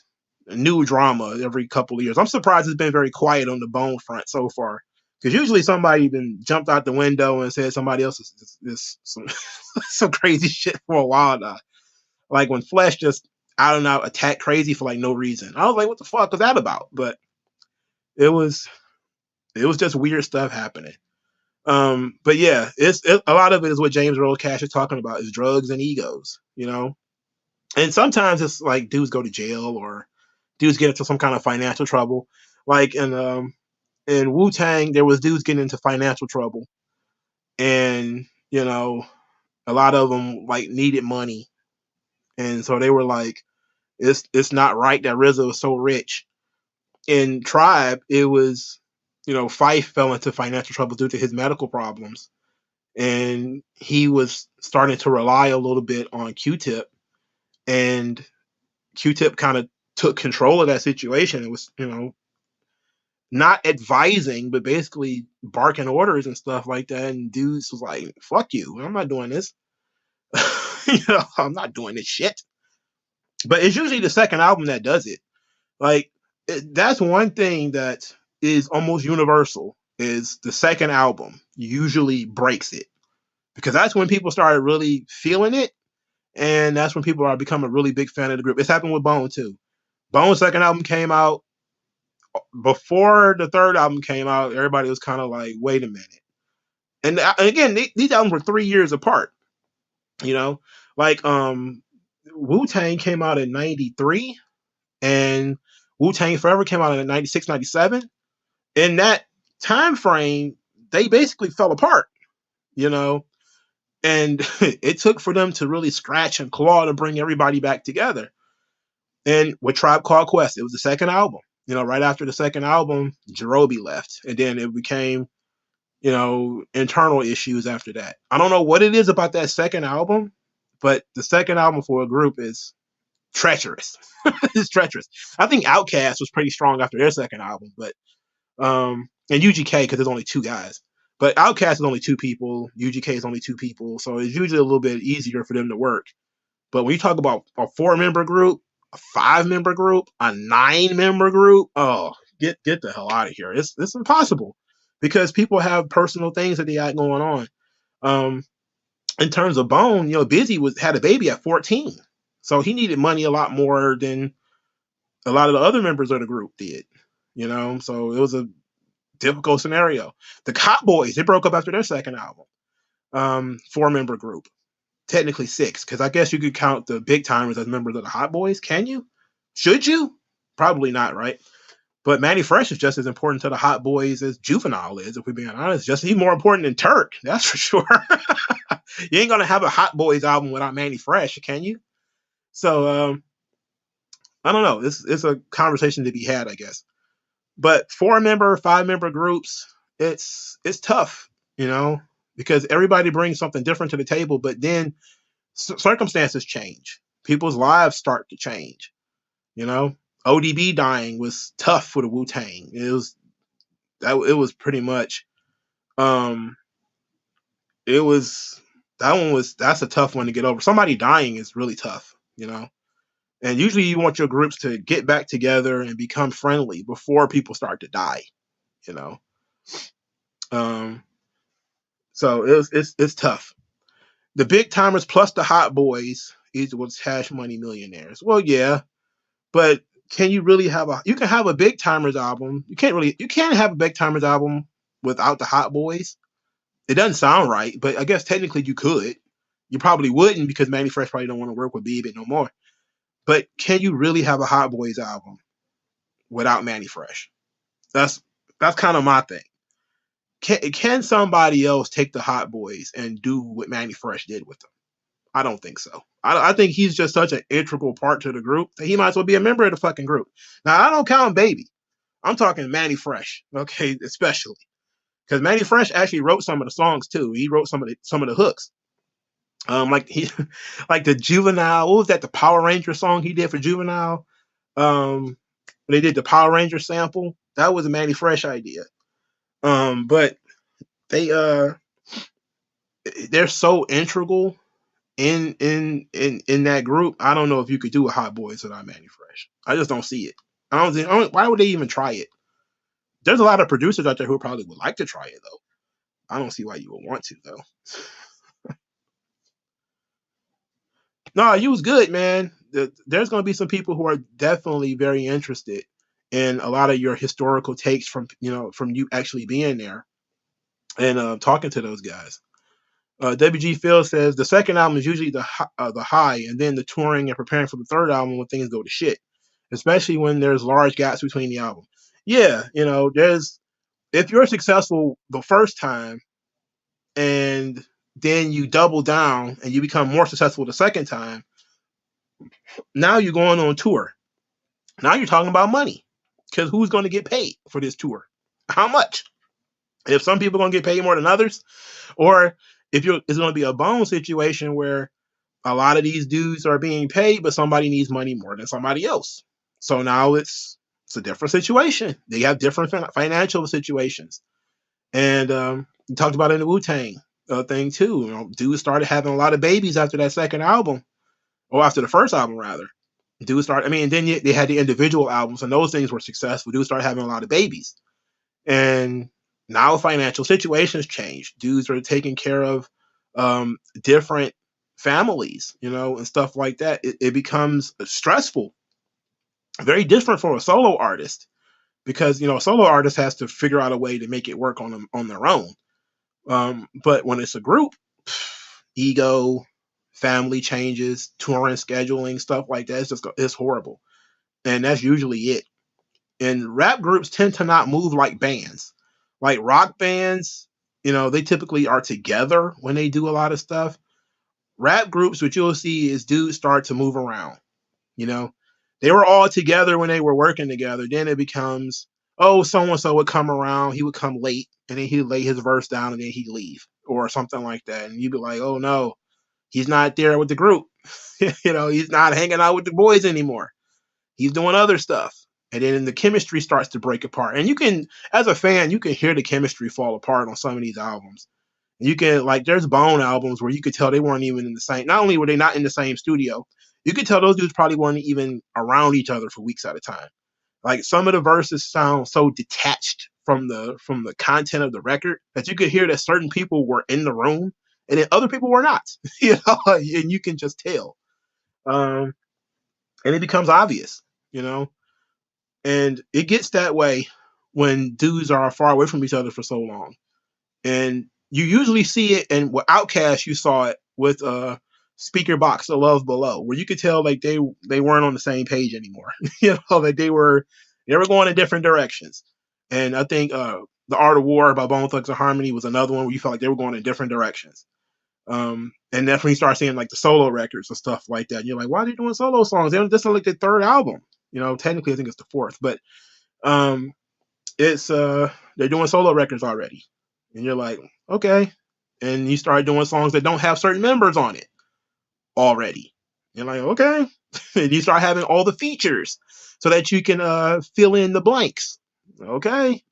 a new drama every couple of years. I'm surprised it's been very quiet on the Bone front so far, because usually somebody even jumped out the window and said somebody else is some some crazy shit for a while now. Like when Flesh just out and out attacked Crazy for like no reason. I was like, what the fuck was that about? But it was just weird stuff happening. But yeah, a lot of it is what James Earl Cash is talking about, is drugs and egos, you know. And sometimes it's like dudes go to jail or dudes get into some kind of financial trouble. Like in Wu-Tang, there was dudes getting into financial trouble, and you know, a lot of them like needed money, and so they were like, it's not right that RZA was so rich. In Tribe, it was, you know, Fife fell into financial trouble due to his medical problems, and he was starting to rely a little bit on Q-Tip, and Q-Tip kind of took control of that situation. It was, you know, not advising, but basically barking orders and stuff like that. And dudes was like, fuck you, I'm not doing this. You know, I'm not doing this shit. But it's usually the second album that does it. Like, that's one thing that is almost universal, is the second album usually breaks it. Because that's when people started really feeling it. And that's when people are becoming a really big fan of the group. It's happened with Bone too. Bone's second album came out. Before the third album came out, everybody was kind of like, wait a minute. And again, these albums were 3 years apart. You know, like Wu-Tang came out in '93, and Wu-Tang Forever came out in '96, '97. In that time frame, they basically fell apart, you know, and it took for them to really scratch and claw to bring everybody back together. And with Tribe Called Quest, it was the second album. You know, right after the second album, Jerobi left, and then it became, you know, internal issues after that. I don't know what it is about that second album, but the second album for a group is treacherous. It's treacherous. I think Outkast was pretty strong after their second album, but and UGK, because there's only two guys. But Outkast is only two people. UGK is only two people, so it's usually a little bit easier for them to work. But when you talk about a 4-member group, a 5-member group, a 9-member group, oh, get the hell out of here. It's impossible, because people have personal things that they got going on. In terms of Bone, you know, Busy had a baby at 14, so he needed money a lot more than a lot of the other members of the group did. You know, so it was a difficult scenario. The Hot Boys, they broke up after their second album. 4-member group. Technically 6, because I guess you could count the big timers as members of the Hot Boys. Can you? Should you? Probably not, right? But Manny Fresh is just as important to the Hot Boys as Juvenile is, if we're being honest. He's more important than Turk, that's for sure. You ain't gonna have a Hot Boys album without Manny Fresh, can you? So I don't know. It's a conversation to be had, I guess. But 4-member, 5-member groups, it's tough, you know, because everybody brings something different to the table. But then circumstances change. People's lives start to change. You know, ODB dying was tough for the Wu-Tang. It was pretty much it was that's a tough one to get over. Somebody dying is really tough, you know. And usually you want your groups to get back together and become friendly before people start to die, you know. So it's tough. The big timers plus the hot boys equals Cash Money Millionaires. Well, yeah, but can you really have you can have a big timers album. You can't have a big timers album without the hot boys. It doesn't sound right, but I guess technically you could. You probably wouldn't because Manny Fresh probably don't want to work with BB no more. But can you really have a Hot Boys album without Manny Fresh? That's kind of my thing. Can somebody else take the Hot Boys and do what Manny Fresh did with them? I don't think so. I think he's just such an integral part to the group that he might as well be a member of the fucking group. Now, I don't count Baby. I'm talking Manny Fresh, okay, especially. Because Manny Fresh actually wrote some of the songs, too. He wrote some of the hooks. Like the Juvenile, what was that? The Power Ranger song he did for Juvenile. They did the Power Ranger sample. That was a Manny Fresh idea. But they're so integral in that group. I don't know if you could do a Hot Boys without Manny Fresh. I just don't see it. I don't think. Why would they even try it? There's a lot of producers out there who probably would like to try it though. I don't see why you would want to though. No, you was good, man. There's going to be some people who are definitely very interested in a lot of your historical takes from you actually being there and talking to those guys. WG Phil says the second album is usually the high, and then the touring and preparing for the third album when things go to shit, especially when there's large gaps between the album. Yeah, if you're successful the first time and then you double down and you become more successful the second time, now you're going on tour. Now you're talking about money because who's going to get paid for this tour? How much? If some people are going to get paid more than others, or if it's going to be a bone situation where a lot of these dudes are being paid, but somebody needs money more than somebody else. So now it's a different situation. They have different financial situations. And you talked about it in the Wu-Tang thing too. Dudes started having a lot of babies after that second album, or after the first album rather. Dudes started, and then they had the individual albums, and those things were successful. Dudes started having a lot of babies. And now financial situations change. Dudes are taking care of different families, and stuff like that. It becomes stressful, very different for a solo artist, because a solo artist has to figure out a way to make it work on their own. But when it's a group, ego, family changes, touring, scheduling, stuff like that, it's horrible, and that's usually it. And rap groups tend to not move like bands. Like rock bands, they typically are together when they do a lot of stuff. Rap groups, what you'll see is dudes start to move around. They were all together when they were working together. Then it becomes, oh, so-and-so would come around. He would come late, and then he'd lay his verse down, and then he'd leave, or something like that. And you'd be like, oh, no, he's not there with the group. He's not hanging out with the boys anymore. He's doing other stuff. And then the chemistry starts to break apart. And you can, as a fan, you can hear the chemistry fall apart on some of these albums. And you can, there's Bone albums where you could tell they weren't even in the same, not only were they not in the same studio, you could tell those dudes probably weren't even around each other for weeks at a time. Like some of the verses sound so detached from the content of the record that you could hear that certain people were in the room and then other people were not, and you can just tell. And it becomes obvious, and it gets that way when dudes are far away from each other for so long. And you usually see it, and with Outkast, you saw it with Speaker Box, The Love Below, where you could tell they weren't on the same page anymore. That they were going in different directions. And I think The Art of War by Bone Thugs and Harmony was another one where you felt like they were going in different directions. And that's when you start seeing like the solo records and stuff like that. And you're like, why are they doing solo songs? This is like the third album. Technically I think it's the fourth, but it's they're doing solo records already. And you're like, okay. And you start doing songs that don't have certain members on it already. You're like, okay. And you start having all the features so that you can fill in the blanks. Okay.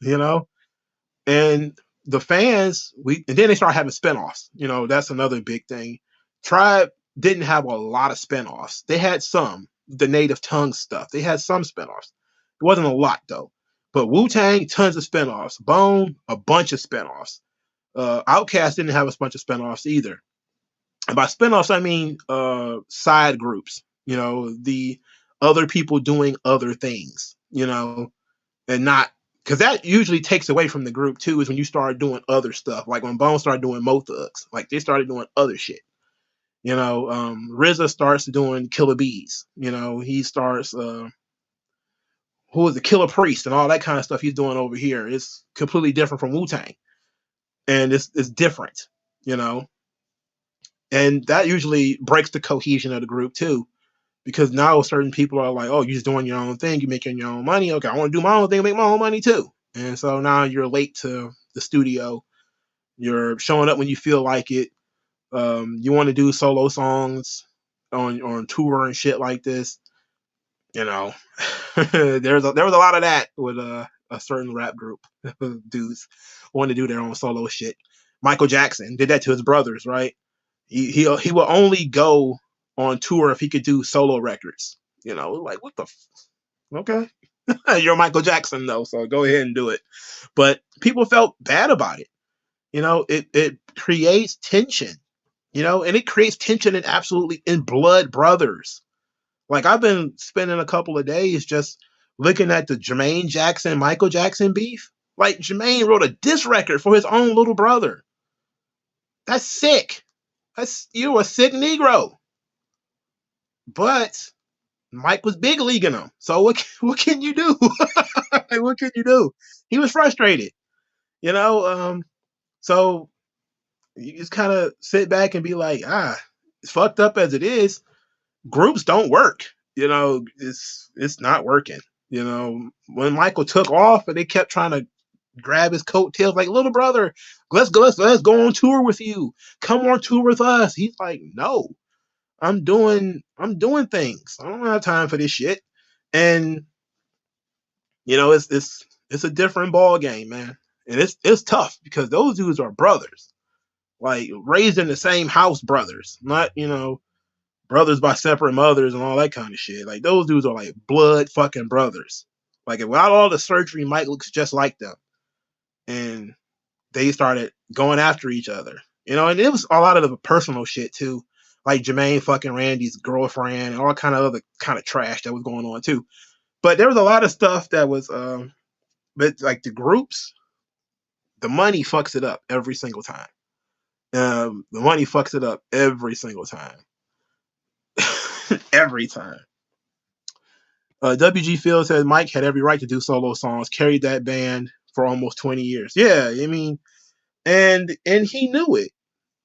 And the fans, and then they start having spinoffs. That's another big thing. Tribe didn't have a lot of spinoffs. They had some, the native tongue stuff. They had some spinoffs. It wasn't a lot though. But Wu-Tang, tons of spinoffs. Bone, a bunch of spinoffs. Outkast didn't have a bunch of spinoffs either. And by spinoffs, I mean side groups. The other people doing other things. And not, because that usually takes away from the group too, is when you start doing other stuff. Like when Bone started doing Mo Thugs, like they started doing other shit. RZA starts doing Killer Bees. He starts who is the Killer Priest and all that kind of stuff he's doing over here. It's completely different from Wu-Tang. And it's different, and that usually breaks the cohesion of the group too. Because now certain people are like, oh, you're just doing your own thing. You're making your own money. Okay, I want to do my own thing, make my own money too. And so now you're late to the studio. You're showing up when you feel like it. You want to do solo songs on tour and shit like this. There was a lot of that with a certain rap group. Dudes want to do their own solo shit. Michael Jackson did that to his brothers, right? He will only go on tour if he could do solo records. Like what the okay. You're Michael Jackson though, so go ahead and do it. But people felt bad about it. It creates tension. And it creates tension in blood brothers. Like I've been spending a couple of days just looking at the Jermaine Jackson, Michael Jackson beef. Like Jermaine wrote a diss record for his own little brother. That's sick. You a sick Negro. But Mike was big leaguing him. So what can you do? What can you do? He was frustrated. So you just kind of sit back and be like, it's fucked up as it is. Groups don't work. It's not working. When Michael took off and they kept trying to grab his coattails, like, little brother, let's go on tour with you. Come on tour with us. He's like, no. I'm doing things. I don't have time for this shit. And it's a different ball game, man. And it's tough because those dudes are brothers. Like raised in the same house brothers, not, brothers by separate mothers and all that kind of shit. Like those dudes are like blood fucking brothers. Like without all the surgery, Mike looks just like them. And they started going after each other. And it was a lot of the personal shit too. Like Jermaine fucking Randy's girlfriend and all kind of other kind of trash that was going on too. But there was a lot of stuff that was but like the groups, the money fucks it up every single time. The money fucks it up every single time. Every time. WG Phil says Mike had every right to do solo songs, carried that band for almost 20 years. Yeah, I mean, and he knew it.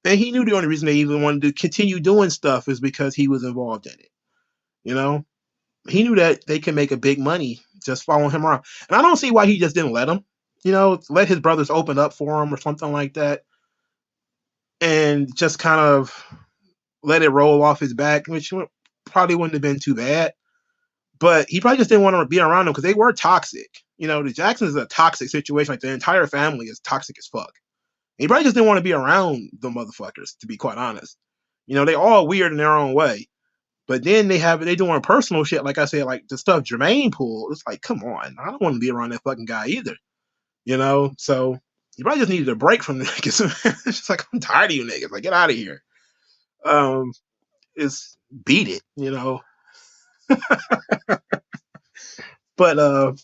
And he knew the only reason they even wanted to continue doing stuff is because he was involved in it. He knew that they can make a big money just following him around. And I don't see why he just didn't let him, let his brothers open up for him or something like that. And just kind of let it roll off his back, which probably wouldn't have been too bad. But he probably just didn't want to be around them because they were toxic. The Jacksons is a toxic situation. Like the entire family is toxic as fuck. He probably just didn't want to be around the motherfuckers, to be quite honest. They all weird in their own way. But then they doing personal shit, like I said, like the stuff Jermaine pulled. It's like, come on, I don't want to be around that fucking guy either. So you probably just needed a break from the niggas. It's just like, I'm tired of you niggas. Like, get out of here. It's beat it, But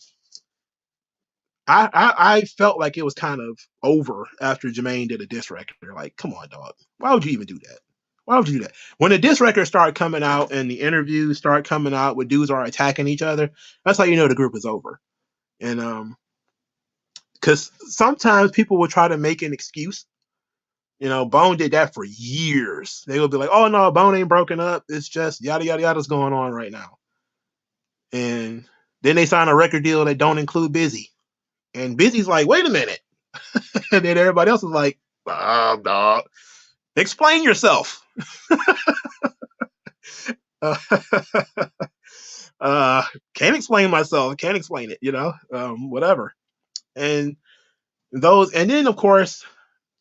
I felt like it was kind of over after Jermaine did a diss record. Like, come on, dog. Why would you even do that? Why would you do that? When the diss records start coming out and the interviews start coming out where dudes are attacking each other, that's how you know the group is over. And because sometimes people will try to make an excuse You know, Bone did that for years. They would be like, "Oh no, Bone ain't broken up. It's just yada yada yada's going on right now." And then they sign a record deal that don't include Busy, and Busy's like, "Wait a minute," and then everybody else is like, dog, explain yourself." uh, can't explain myself. Can't explain it. You know, whatever. And then of course,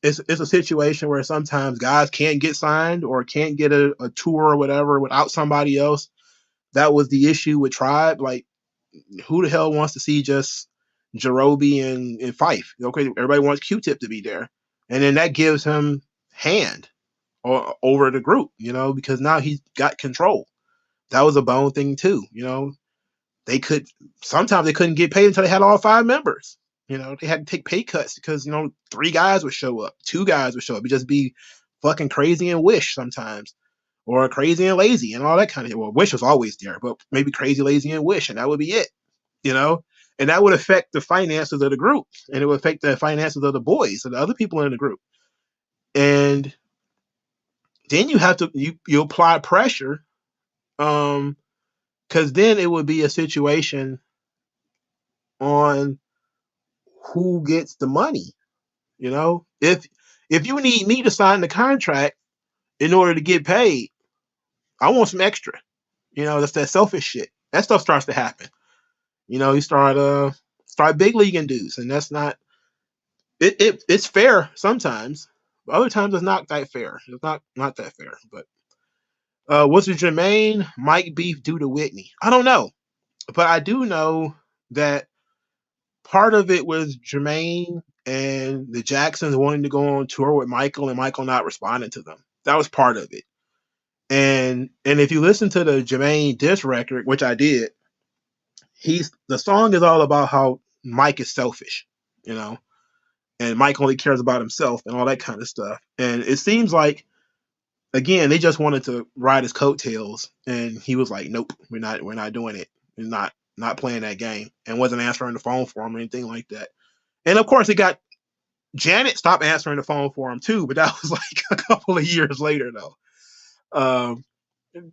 it's a situation where sometimes guys can't get signed or can't get a tour or whatever without somebody else. That was the issue with Tribe. Like, who the hell wants to see just Jerobi and Fife? Okay, everybody wants Q-Tip to be there, and then that gives him hand over the group, you know, because now he's got control. That was a Bone thing too, you know. Sometimes they couldn't get paid until they had all 5 members. You know, they had to take pay cuts because, you know, 3 guys would show up, 2 guys would show up. It'd just be fucking Crazy and Wish sometimes, or Crazy and Lazy and all that kind of. Well, Wish was always there, but maybe Crazy, Lazy, and Wish, and that would be it. You know, and that would affect the finances of the group, and it would affect the finances of the boys and the other people in the group. And then you have to you apply pressure, because then it would be a situation on who gets the money. You know, if you need me to sign the contract in order to get paid, I want some extra. You know, that's that selfish shit. That stuff starts to happen. You know, you start big leaguing dudes, and that's not it's fair sometimes. But other times it's not that fair. It's not that fair. But was it Jermaine Mike beef due to Whitney? I don't know, but I do know that part of it was Jermaine and the Jacksons wanting to go on tour with Michael and Michael not responding to them. That was part of it. And if you listen to the Jermaine diss record, which I did, the song is all about how Mike is selfish, you know, and Mike only cares about himself and all that kind of stuff. And it seems like, again, they just wanted to ride his coattails, and he was like, "Nope, we're not doing it. We're not playing that game," and wasn't answering the phone for him or anything like that. And of course, it got Janet stopped answering the phone for him too, but that was like a couple of years later, though.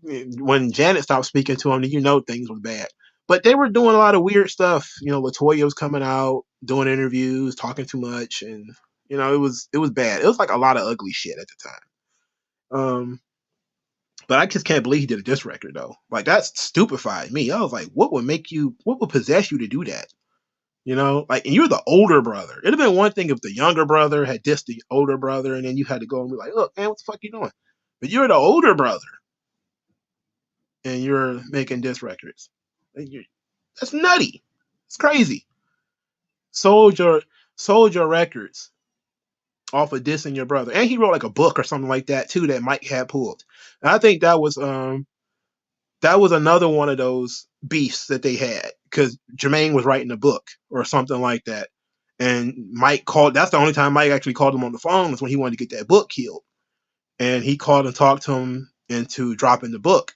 When Janet stopped speaking to him, you know things were bad. But they were doing a lot of weird stuff. You know, LaToya was coming out, doing interviews, talking too much, and you know, it was bad. It was like a lot of ugly shit at the time. But I just can't believe he did a diss record though. Like, that's stupefied me. I was like, what would possess you to do that? You know, like, and you're the older brother. It'd have been one thing if the younger brother had dissed the older brother, and then you had to go and be like, "Look, man, what the fuck you doing?" But you're the older brother, and you're making diss records. That's nutty. It's crazy. Sold your records off of dissing your brother, and he wrote like a book or something like that too that Mike had pulled. And I think that was another one of those beefs that they had, because Jermaine was writing a book or something like that, and Mike called. That's the only time Mike actually called him on the phone, was when he wanted to get that book killed, and he called and talked to him into dropping the book.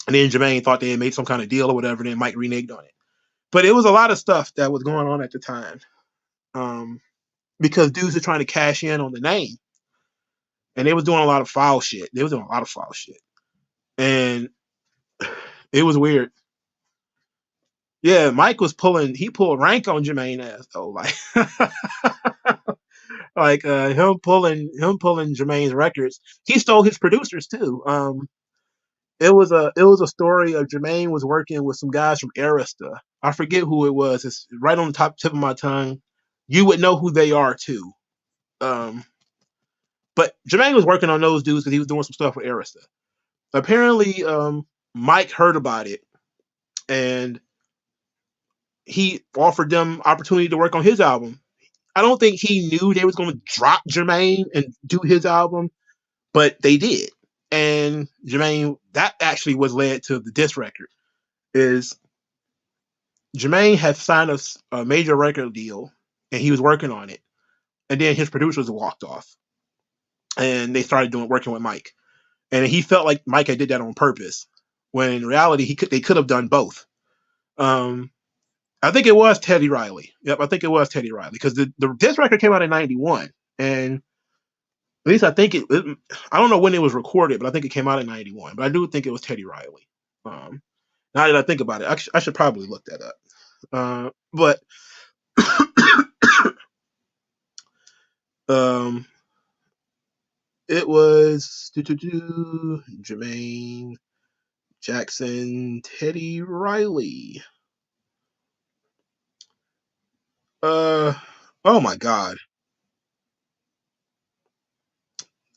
And then Jermaine thought they had made some kind of deal or whatever, and then Mike reneged on it. But it was a lot of stuff that was going on at the time, because dudes are trying to cash in on the name, and they was doing a lot of foul shit. And it was weird. Yeah, Mike was he pulled rank on Jermaine ass though, like like him pulling Jermaine's records. He stole his producers too. It was a story of Jermaine was working with some guys from Arista. I forget who it was. It's right on the tip of my tongue. You would know who they are too. But Jermaine was working on those dudes because he was doing some stuff with Arista. Apparently, Mike heard about it, and he offered them opportunity to work on his album. I don't think he knew they was going to drop Jermaine and do his album, but they did. And Jermaine, that actually was led to the diss record. Is Jermaine had signed a major record deal, and he was working on it, and then his producers walked off, and they started working with Mike, and he felt like Mike had did that on purpose, when in reality they could have done both. I think it was Teddy Riley. Yep, I think it was Teddy Riley, because the diss record came out in '91, and At least I think I don't know when it was recorded, but I think it came out in '91. But I do think it was Teddy Riley. Now that I think about it, I should probably look that up. But it was Jermaine Jackson, Teddy Riley. Oh my God.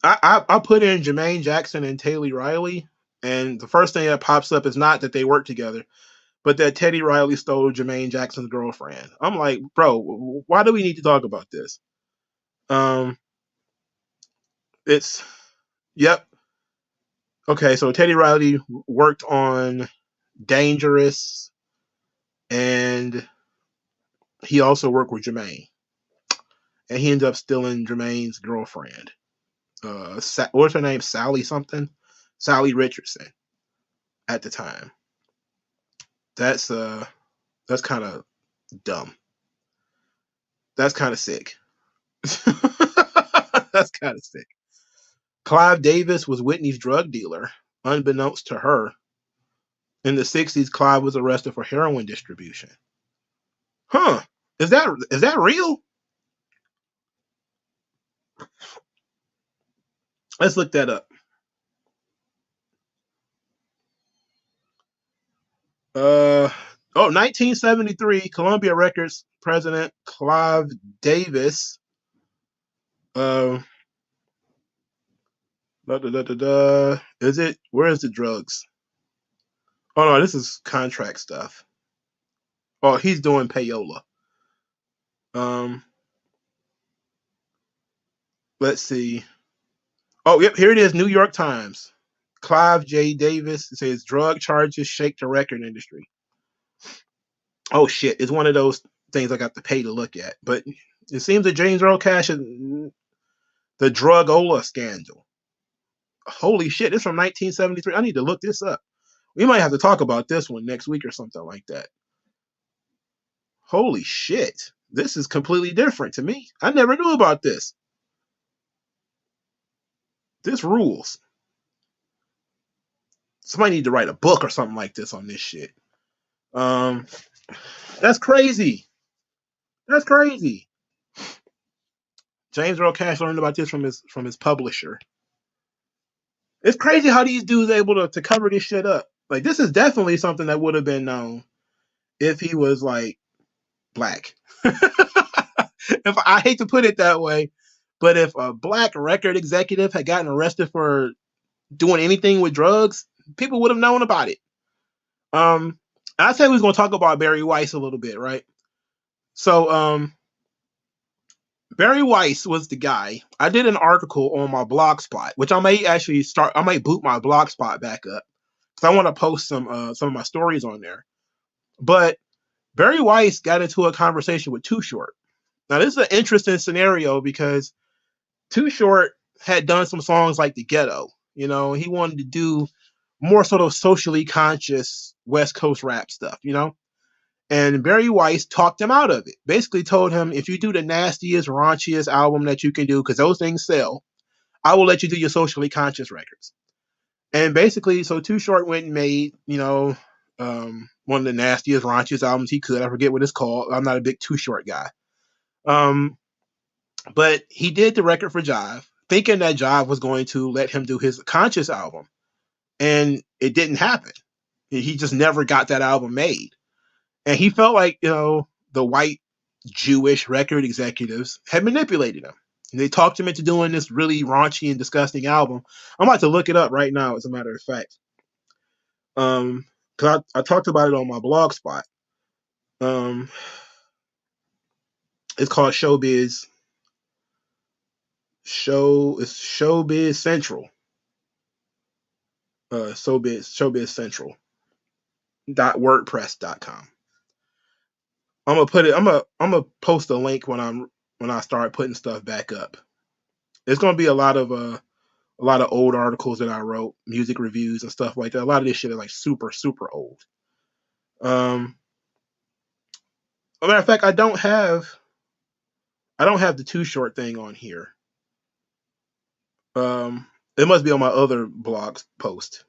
I put in Jermaine Jackson and Teddy Riley, and the first thing that pops up is not that they work together, but that Teddy Riley stole Jermaine Jackson's girlfriend. I'm like, bro, why do we need to talk about this? It's yep. Okay, so Teddy Riley worked on Dangerous, and he also worked with Jermaine, and he ended up stealing Jermaine's girlfriend. What's her name? Sally something, Sally Richardson at the time. That's kind of dumb. That's kind of sick. That's kind of sick. Clive Davis was Whitney's drug dealer, unbeknownst to her. In the '60s, Clive was arrested for heroin distribution. Huh? Is that real? Let's look that up. 1973, Columbia Records president Clive Davis. Uh, Is it? Where is the drugs? Oh no, this is contract stuff. Oh, he's doing payola. Um, let's see. Oh, yep, here it is. New York Times. Clive J. Davis says drug charges shake the record industry. Oh shit, it's one of those things I got to pay to look at. But it seems that James Earl Cash is the drugola scandal. Holy shit, it's from 1973. I need to look this up. We might have to talk about this one next week or something like that. Holy shit. This is completely different to me. I never knew about this. This rules. Somebody need to write a book or something like this on this shit. That's crazy. That's crazy. James Earl Cash learned about this from his publisher. It's crazy how these dudes are able to cover this shit up. Like, this is definitely something that would have been known if he was like black. If I hate to put it that way, but if a black record executive had gotten arrested for doing anything with drugs, people would have known about it. I said we was gonna talk about Barry Weiss a little bit, right? So Barry Weiss was the guy. I did an article on my blogspot, which I may actually start. I might boot my blogspot back up because I want to post some of my stories on there. But Barry Weiss got into a conversation with Too Short. Now this is an interesting scenario because Too Short had done some songs like The Ghetto. You know, he wanted to do more sort of socially conscious West Coast rap stuff, you know? And Barry Weiss talked him out of it. Basically told him, if you do the nastiest, raunchiest album that you can do, because those things sell, I will let you do your socially conscious records. And basically, so Too Short went and made, you know, one of the nastiest, raunchiest albums he could. I forget what it's called. I'm not a big Too Short guy. But he did the record for Jive, thinking that Jive was going to let him do his conscious album. And it didn't happen. He just never got that album made. And he felt like, you know, the white Jewish record executives had manipulated him. And they talked him into doing this really raunchy and disgusting album. I'm about to look it up right now, as a matter of fact. Because I talked about it on my blog spot. It's called Showbiz. It's Showbiz Central. Showbiz Central. .wordpress.com. I'm gonna post a link when I start putting stuff back up. There's gonna be a lot of old articles that I wrote, music reviews and stuff like that. A lot of this shit is like super, super old. As a matter of fact, I don't have the Too Short thing on here. It must be on my other blog post.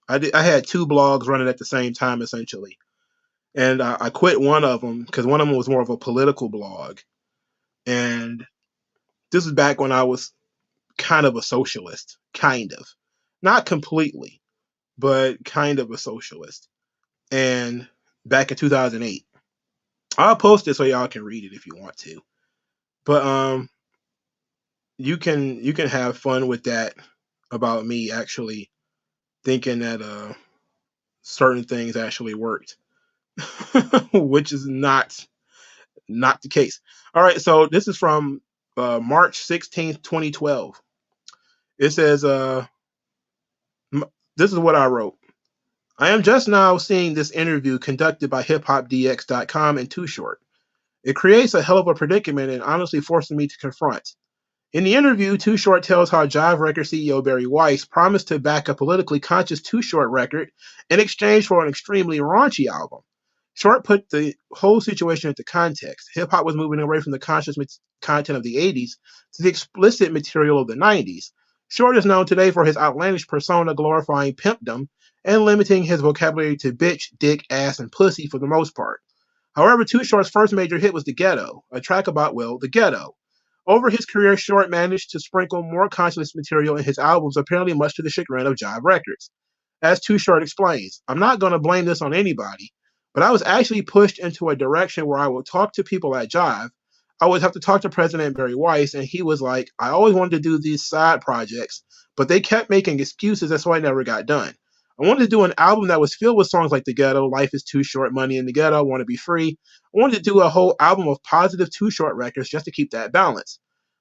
I had two blogs running at the same time essentially, and I quit one of them because one of them was more of a political blog, and this is back when I was kind of a socialist, kind of, not completely, but kind of a socialist. And back in 2008, I'll post it so y'all can read it if you want to. But you can have fun with that about me actually thinking that certain things actually worked, which is not the case. All right, so this is from March 16th, 2012. It says, this is what I wrote. I am just now seeing this interview conducted by hiphopdx.com and Too Short. It creates a hell of a predicament and honestly forces me to confront. In the interview, Too Short tells how Jive Record CEO Barry Weiss promised to back a politically conscious Too Short record in exchange for an extremely raunchy album. Short put the whole situation into context. Hip hop was moving away from the conscious content of the 80s to the explicit material of the 90s. Short is known today for his outlandish persona glorifying pimpdom and limiting his vocabulary to bitch, dick, ass, and pussy for the most part. However, Too Short's first major hit was The Ghetto, a track about, well, the ghetto. Over his career, Short managed to sprinkle more conscious material in his albums, apparently much to the chagrin of Jive Records. As Too Short explains, I'm not going to blame this on anybody, but I was actually pushed into a direction where I would talk to people at Jive. I would have to talk to President Barry Weiss, and he was like, I always wanted to do these side projects, but they kept making excuses, that's why I never got done. I wanted to do an album that was filled with songs like The Ghetto, Life is Too Short, Money in the Ghetto, Want to Be Free. I wanted to do a whole album of positive Too Short records just to keep that balance.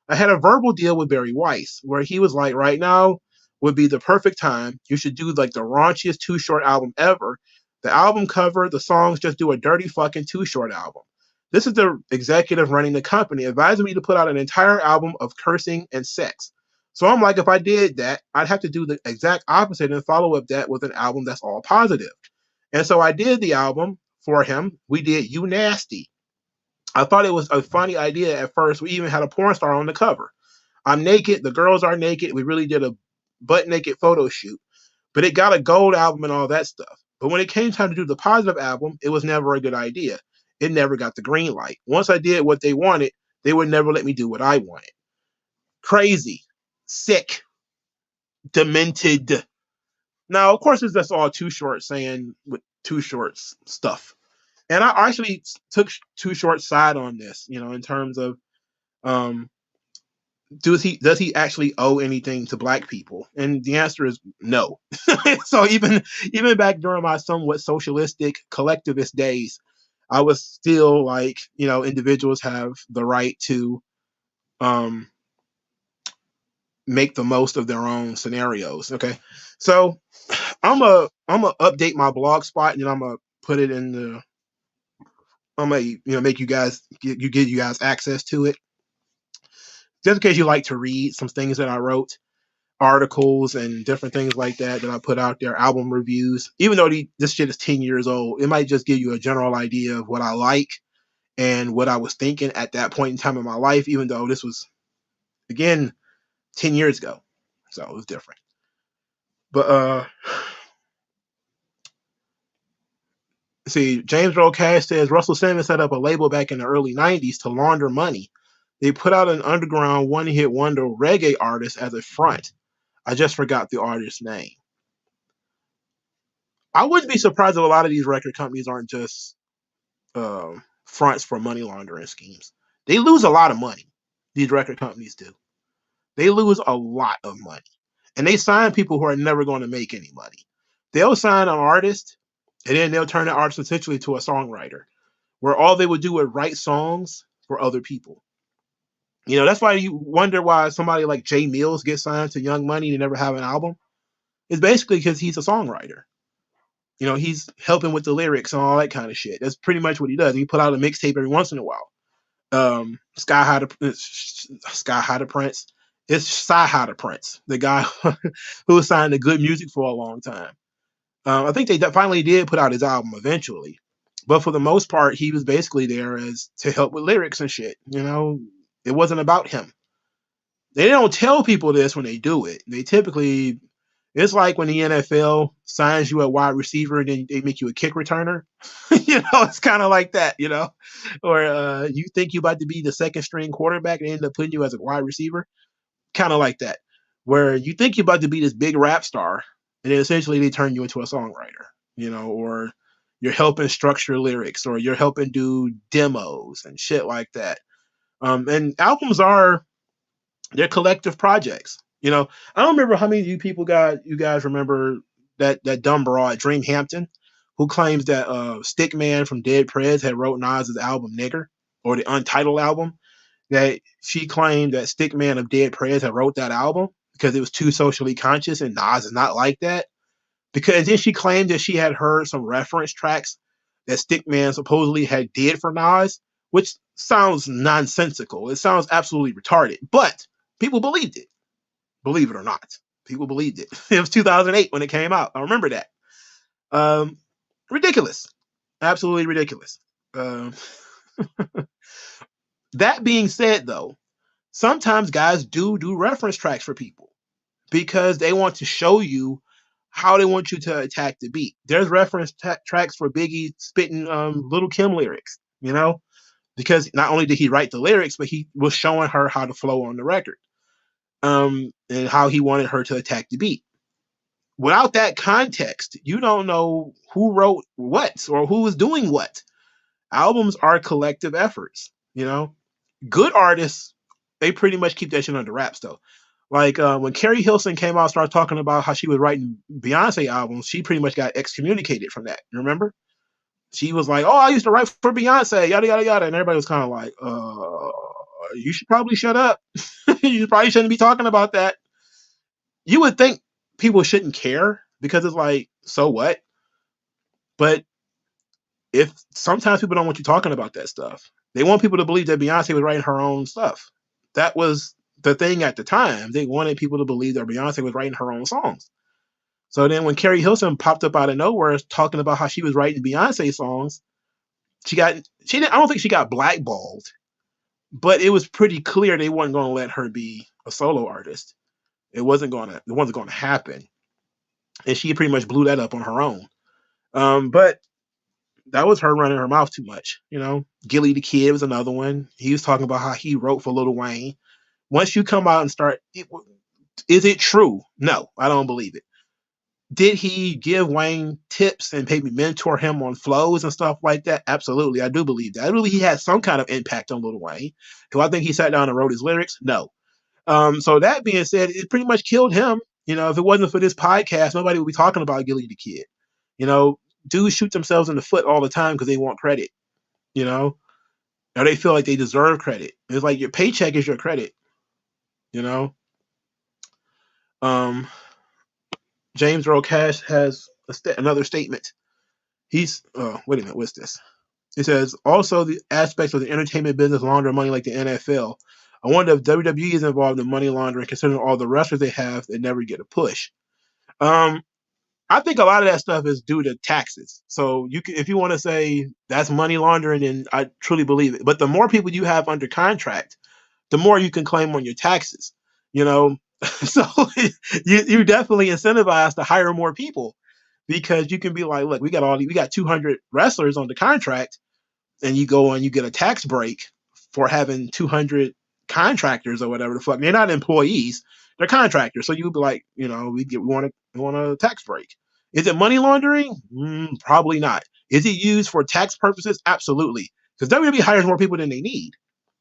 I had a verbal deal with Barry Weiss where he was like, right now would be the perfect time. You should do like the raunchiest Too Short album ever. The album cover, the songs, just do a dirty fucking Too Short album. This is the executive running the company advising me to put out an entire album of cursing and sex. So I'm like, if I did that, I'd have to do the exact opposite and follow up that with an album that's all positive. And so I did the album for him. We did You Nasty. I thought it was a funny idea at first. We even had a porn star on the cover. I'm naked. The girls are naked. We really did a butt naked photo shoot. But it got a gold album and all that stuff. But when it came time to do the positive album, it was never a good idea. It never got the green light. Once I did what they wanted, they would never let me do what I wanted. Crazy, sick, demented. Now, of course, that's all Too Short saying with Too Short's stuff. And I actually took Too Short's side on this, in terms of does he actually owe anything to black people? And the answer is no. So even back during my somewhat socialistic collectivist days, I was still like, individuals have the right to make the most of their own scenarios. Okay. So I'm a update my blog spot, and then I'm gonna put it in the I'm gonna make you guys give you guys access to it. Just in case you like to read some things that I wrote, articles and different things like that I put out there, album reviews. Even though this shit is 10 years old, it might just give you a general idea of what I like and what I was thinking at that point in time in my life, even though this was, again, 10 years ago. So it was different. But see, James Earl Cash says Russell Simmons set up a label back in the early 90s to launder money. They put out an underground one-hit wonder reggae artist as a front. I just forgot the artist's name. I wouldn't be surprised if a lot of these record companies aren't just fronts for money laundering schemes. They lose a lot of money. These record companies do. They lose a lot of money. And they sign people who are never going to make any money. They'll sign an artist, and then they'll turn the artist essentially to a songwriter, where all they would do is write songs for other people. That's why you wonder why somebody like Jay Mills gets signed to Young Money and never have an album. It's basically because he's a songwriter. He's helping with the lyrics and all that kind of shit. That's pretty much what he does. He put out a mixtape every once in a while. Sky High to Prince. It's Sci High to Prince, the guy who was signed to Good Music for a long time. I think they finally did put out his album eventually. But for the most part, he was basically there to help with lyrics and shit. It wasn't about him. They don't tell people this when they do it. They typically, it's like when the NFL signs you a wide receiver and then they make you a kick returner. It's kind of like that, or you think you're about to be the second string quarterback and they end up putting you as a wide receiver. Kind of like that, where you think you're about to be this big rap star and then essentially they turn you into a songwriter, or you're helping structure lyrics or you're helping do demos and shit like that. And albums they're collective projects. I don't remember how many of you guys remember that dumb broad Dream Hampton, who claims that Stickman from Dead Prez had wrote Nas's album Nigger, or the Untitled album. That she claimed that Stickman of Dead Prez had wrote that album because it was too socially conscious, and Nas is not like that. Because then she claimed that she had heard some reference tracks that Stickman supposedly had did for Nas, which sounds nonsensical. It sounds absolutely retarded, but people believed it. Believe it or not, people believed it. It was 2008 when it came out. I remember that. Ridiculous, absolutely ridiculous. That being said, though, sometimes guys do reference tracks for people because they want to show you how they want you to attack the beat. There's reference tracks for Biggie spitting Little Kim lyrics, because not only did he write the lyrics, but he was showing her how to flow on the record, and how he wanted her to attack the beat. Without that context, you don't know who wrote what or who was doing what. Albums are collective efforts, Good artists, they pretty much keep that shit under wraps, though. Like when Carrie Hilson came out and started talking about how she was writing Beyonce albums, she pretty much got excommunicated from that. You remember? She was like, "Oh, I used to write for Beyonce, yada yada yada," and everybody was kind of like, you should probably shut up. You probably shouldn't be talking about that." You would think people shouldn't care because it's like, so what? But if sometimes people don't want you talking about that stuff, they want people to believe that Beyonce was writing her own stuff. That was the thing at the time. They wanted people to believe that Beyonce was writing her own songs. So then when Carrie Hilson popped up out of nowhere talking about how she was writing Beyonce songs, I don't think she got blackballed, but it was pretty clear they weren't going to let her be a solo artist. It wasn't going to happen. And she pretty much blew that up on her own. But that was her running her mouth too much. Gilly the Kid was another one. He was talking about how he wrote for Lil Wayne. Once you come out and start, is it true? No, I don't believe it. Did he give Wayne tips and maybe mentor him on flows and stuff like that? Absolutely, I do believe that. I believe he had some kind of impact on Lil Wayne. Do I think he sat down and wrote his lyrics? No. So that being said, it pretty much killed him. If it wasn't for this podcast, nobody would be talking about Gilly the Kid. Dudes shoot themselves in the foot all the time because they want credit. Or they feel like they deserve credit. It's like your paycheck is your credit. James Earl Cash has another statement. Wait a minute, what's this? It says, also the aspects of the entertainment business launder money like the NFL. I wonder if WWE is involved in money laundering, considering all the wrestlers they have that never get a push. I think a lot of that stuff is due to taxes. So if you want to say that's money laundering, then I truly believe it. But the more people you have under contract, the more you can claim on your taxes. So you definitely incentivize to hire more people because you can be like, look, we got 200 wrestlers on the contract, and you go and you get a tax break for having 200 contractors or whatever the fuck. They're not employees, they're contractors. So you'd be like, we want a tax break. Is it money laundering? Probably not. Is it used for tax purposes? Absolutely. Because WWE hires more people than they need.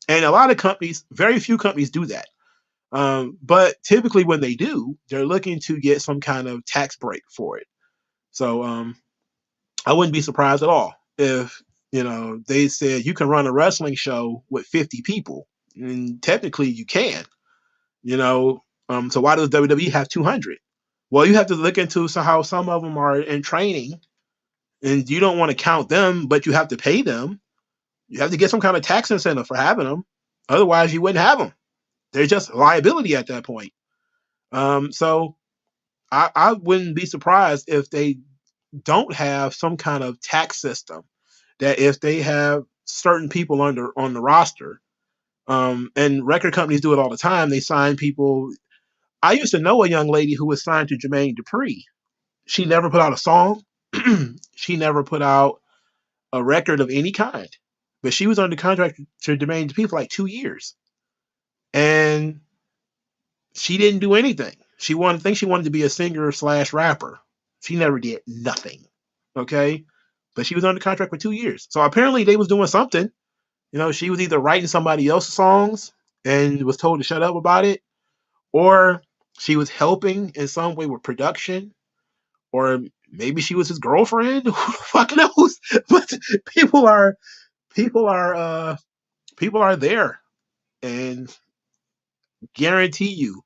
And a lot of companies, very few companies do that. But typically when they do, they're looking to get some kind of tax break for it. So I wouldn't be surprised at all if, they said you can run a wrestling show with 50 people. And technically you can, so why does WWE have 200? Well, you have to look into how some of them are in training and you don't want to count them, but you have to pay them. You have to get some kind of tax incentive for having them. Otherwise you wouldn't have them. They're just liability at that point. So I wouldn't be surprised if they don't have some kind of tax system that if they have certain people on the roster, And record companies do it all the time. They sign people. I used to know a young lady who was signed to Jermaine Dupri. She never put out a song. She never put out a record of any kind. But she was under contract to Jermaine Dupri for like 2 years. And she didn't do anything. She wanted to be a singer slash rapper. She never did nothing. Okay. But she was under contract for 2 years. So apparently they was doing something. She was either writing somebody else's songs and was told to shut up about it, or she was helping in some way with production, or maybe she was his girlfriend. Who the fuck knows? But people are there, and guarantee you,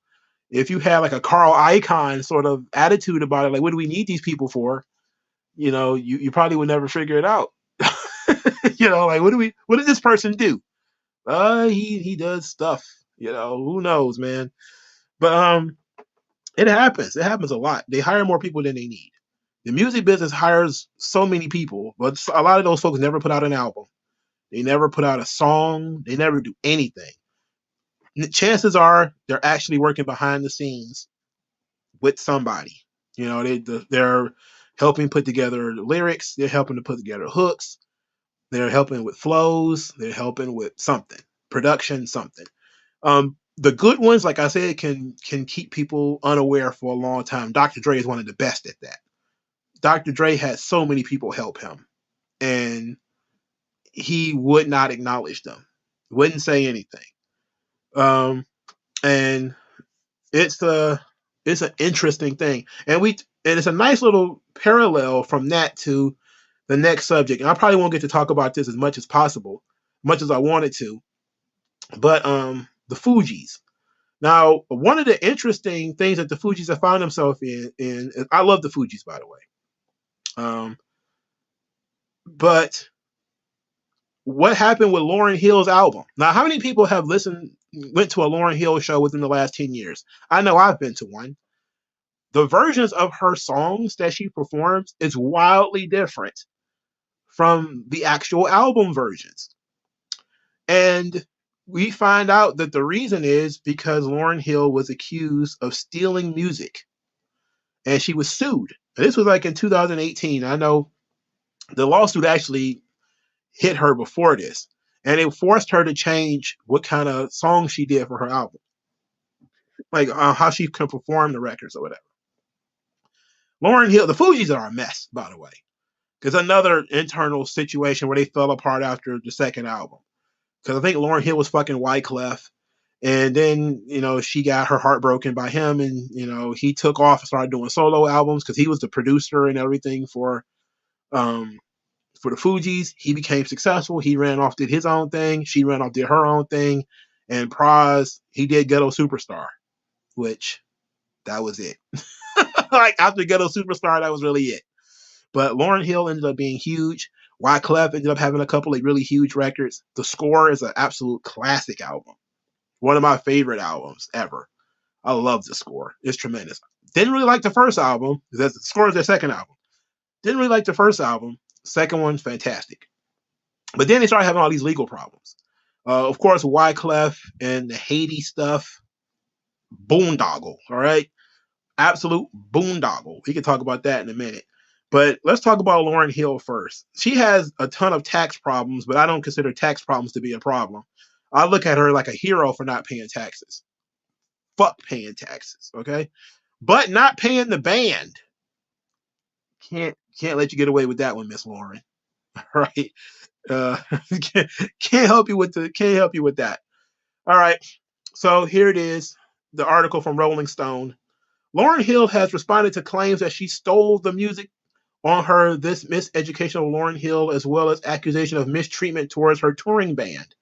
if you have like a Carl Icahn sort of attitude about it, like what do we need these people for? You probably would never figure it out. Like what did this person do? He does stuff. Who knows, man? But it happens. It happens a lot. They hire more people than they need. The music business hires so many people, but a lot of those folks never put out an album. They never put out a song. They never do anything. Chances are they're actually working behind the scenes with somebody. They're helping put together the lyrics. They're helping to put together hooks. They're helping with flows. They're helping with something, production, something. The good ones, like I said, can keep people unaware for a long time. Dr. Dre is one of the best at that. Dr. Dre had so many people help him, and he would not acknowledge them, wouldn't say anything. And it's an interesting thing, and it's a nice little parallel from that to the next subject. And I probably won't get to talk about this as much as possible, much as I wanted to, but the FUGEES. Now, one of the interesting things that the FUGEES have found themselves in I love the FUGEES, by the way. But what happened with Lauryn Hill's album? Now, how many people have went to a Lauryn Hill show within the last 10 years? I know I've been to one. The versions of her songs that she performs is wildly different from the actual album versions. And we find out that the reason is because Lauryn Hill was accused of stealing music, and she was sued. And this was like in 2018. I know the lawsuit actually hit her before this, and it forced her to change what kind of songs she did for her album, like how she can perform the records or whatever. Lauryn Hill, the FUGEES are a mess, by the way. There's another internal situation where they fell apart after the second album. Because I think Lauryn Hill was fucking Wyclef, and then she got her heart broken by him, and he took off and started doing solo albums because he was the producer and everything for the FUGEES. He became successful. He ran off, did his own thing. She ran off, did her own thing. And PRAS, he did Ghetto Superstar, which that was it. Like after Ghetto Superstar, that was really it. But Lauryn Hill ended up being huge. Wyclef ended up having a couple of really huge records. The Score is an absolute classic album. One of my favorite albums ever. I love The Score. It's tremendous. Didn't really like the first album, because The Score is their second album. Didn't really like the first album. Second one, fantastic. But then they started having all these legal problems. Of course, Wyclef and the Haiti stuff, boondoggle, all right? Absolute boondoggle. We can talk about that in a minute. But let's talk about Lauryn Hill first. She has a ton of tax problems, but I don't consider tax problems to be a problem. I look at her like a hero for not paying taxes. Fuck paying taxes, okay? But not paying the band. Can't let you get away with that one, Miss Lauryn. Right? Can't help you with that. All right. So here it is, the article from Rolling Stone. Lauryn Hill has responded to claims that she stole the music on her This Miseducation of Lauryn Hill, as well as accusation of mistreatment towards her touring band.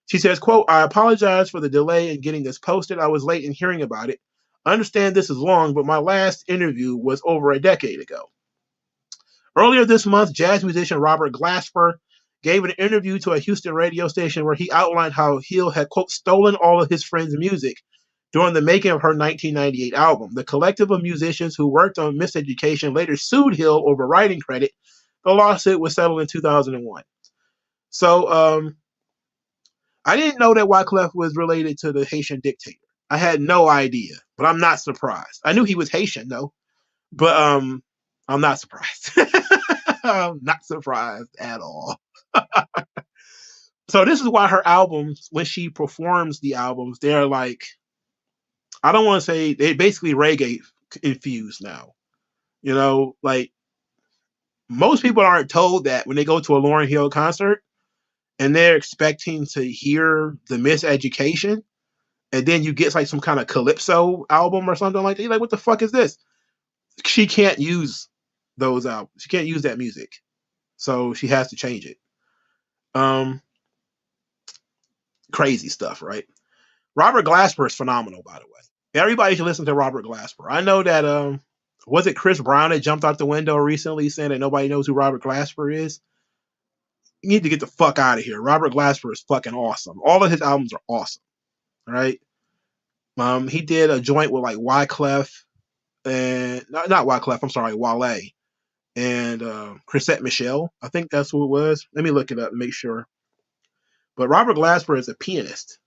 She says, quote, "I apologize for the delay in getting this posted. I was late in hearing about it. I understand this is long, but my last interview was over a decade ago." Earlier this month, jazz musician Robert Glasper gave an interview to a Houston radio station where he outlined how Hill had, quote, stolen all of his friends' music during the making of her 1998 album. The collective of musicians who worked on Miseducation later sued Hill over writing credit. The lawsuit was settled in 2001. So I didn't know that Wyclef was related to the Haitian dictator. I had no idea, but I'm not surprised. I knew he was Haitian though, but I'm not surprised. I'm not surprised at all. So this is why her albums, when she performs the albums, they're like, I don't want to say, they basically reggae infused now. You know, like most people aren't told that when they go to a Lauryn Hill concert and they're expecting to hear the Miseducation, and then you get like some kind of calypso album or something like that. You're like, what the fuck is this? She can't use those albums. She can't use that music, so she has to change it. Crazy stuff, right? Robert Glasper is phenomenal, by the way. Everybody should listen to Robert Glasper. I know that was it Chris Brown that jumped out the window recently saying that nobody knows who Robert Glasper is? You need to get the fuck out of here. Robert Glasper is fucking awesome. All of his albums are awesome. All right. He did a joint with like Wyclef and not Wyclef, I'm sorry, Wale and Chrisette Michelle. I think that's who it was. Let me look it up and make sure. But Robert Glasper is a pianist.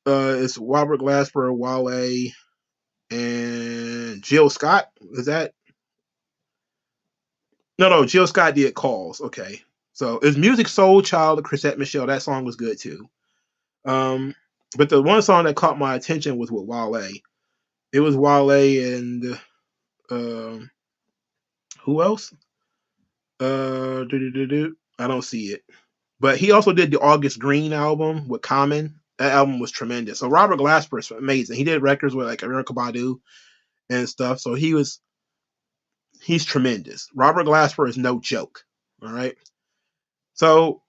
It's Robert Glasper, Wale, and Jill Scott. Is that? No, Jill Scott did Calls. Okay. So it's Music Soul Child of Chrisette Michelle. That song was good too. But the one song that caught my attention was with Wale. It was Wale and who else? I don't see it. But he also did the August Green album with Common. That album was tremendous. So Robert Glasper is amazing. He did records with like Erykah Badu and stuff. So he's tremendous. Robert Glasper is no joke. All right. So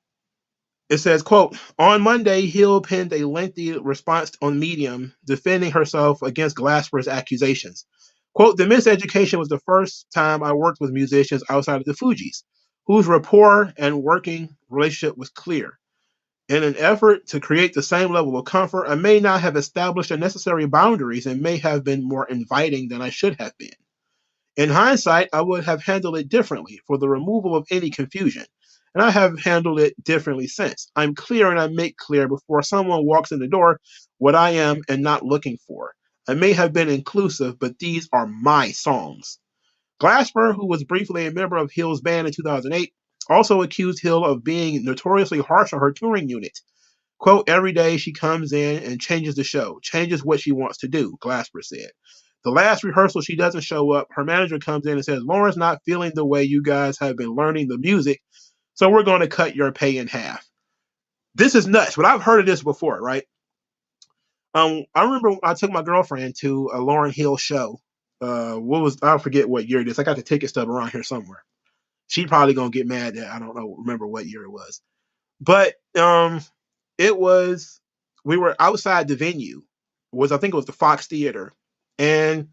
it says, quote, on Monday, Hill penned a lengthy response on Medium defending herself against Glasper's accusations. Quote, the Miseducation was the first time I worked with musicians outside of the FUGEES, whose rapport and working relationship was clear. In an effort to create the same level of comfort, I may not have established the necessary boundaries and may have been more inviting than I should have been. In hindsight, I would have handled it differently for the removal of any confusion. And I have handled it differently since. I'm clear and I make clear before someone walks in the door what I am and not looking for. I may have been inclusive, but these are my songs. Glasper, who was briefly a member of Hill's band in 2008, also accused Hill of being notoriously harsh on her touring unit. Quote, every day she comes in and changes the show, changes what she wants to do, Glasper said. The last rehearsal, she doesn't show up. Her manager comes in and says, Lauren's not feeling the way you guys have been learning the music, so we're going to cut your pay in half. This is nuts, but I've heard of this before, right? I remember I took my girlfriend to a Lauryn Hill show. I forget what year it is. I got the ticket stub around here somewhere. She's probably going to get mad that I don't remember what year it was. But we were outside the venue. I think it was the Fox Theater. And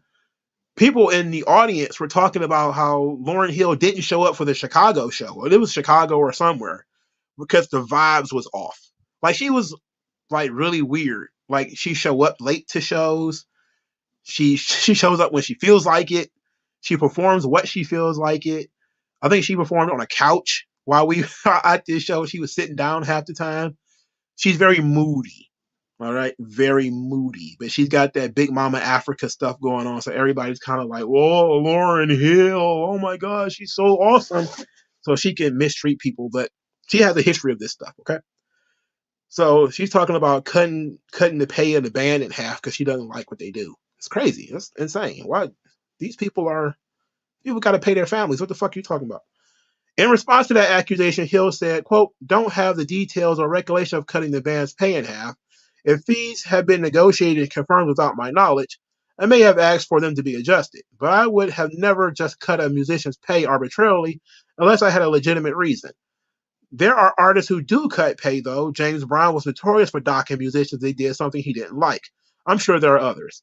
people in the audience were talking about how Lauryn Hill didn't show up for the Chicago show. Or it was Chicago or somewhere because the vibes was off. Like she was like really weird. Like she show up late to shows. She shows up when she feels like it. She performs what she feels like it. I think she performed on a couch while we were at this show. She was sitting down half the time. She's very moody. All right. Very moody. But she's got that Big Mama Africa stuff going on. So everybody's kind of like, whoa, Lauryn Hill. Oh my God, she's so awesome. So she can mistreat people, but she has a history of this stuff. Okay. So she's talking about cutting the pay of the band in half because she doesn't like what they do. It's crazy. That's insane. Why? These people got to pay their families. What the fuck are you talking about? In response to that accusation, Hill said, quote, don't have the details or recollection of cutting the band's pay in half. If fees have been negotiated and confirmed without my knowledge, I may have asked for them to be adjusted, but I would have never just cut a musician's pay arbitrarily unless I had a legitimate reason. There are artists who do cut pay, though. James Brown was notorious for docking musicians they did something he didn't like. I'm sure there are others.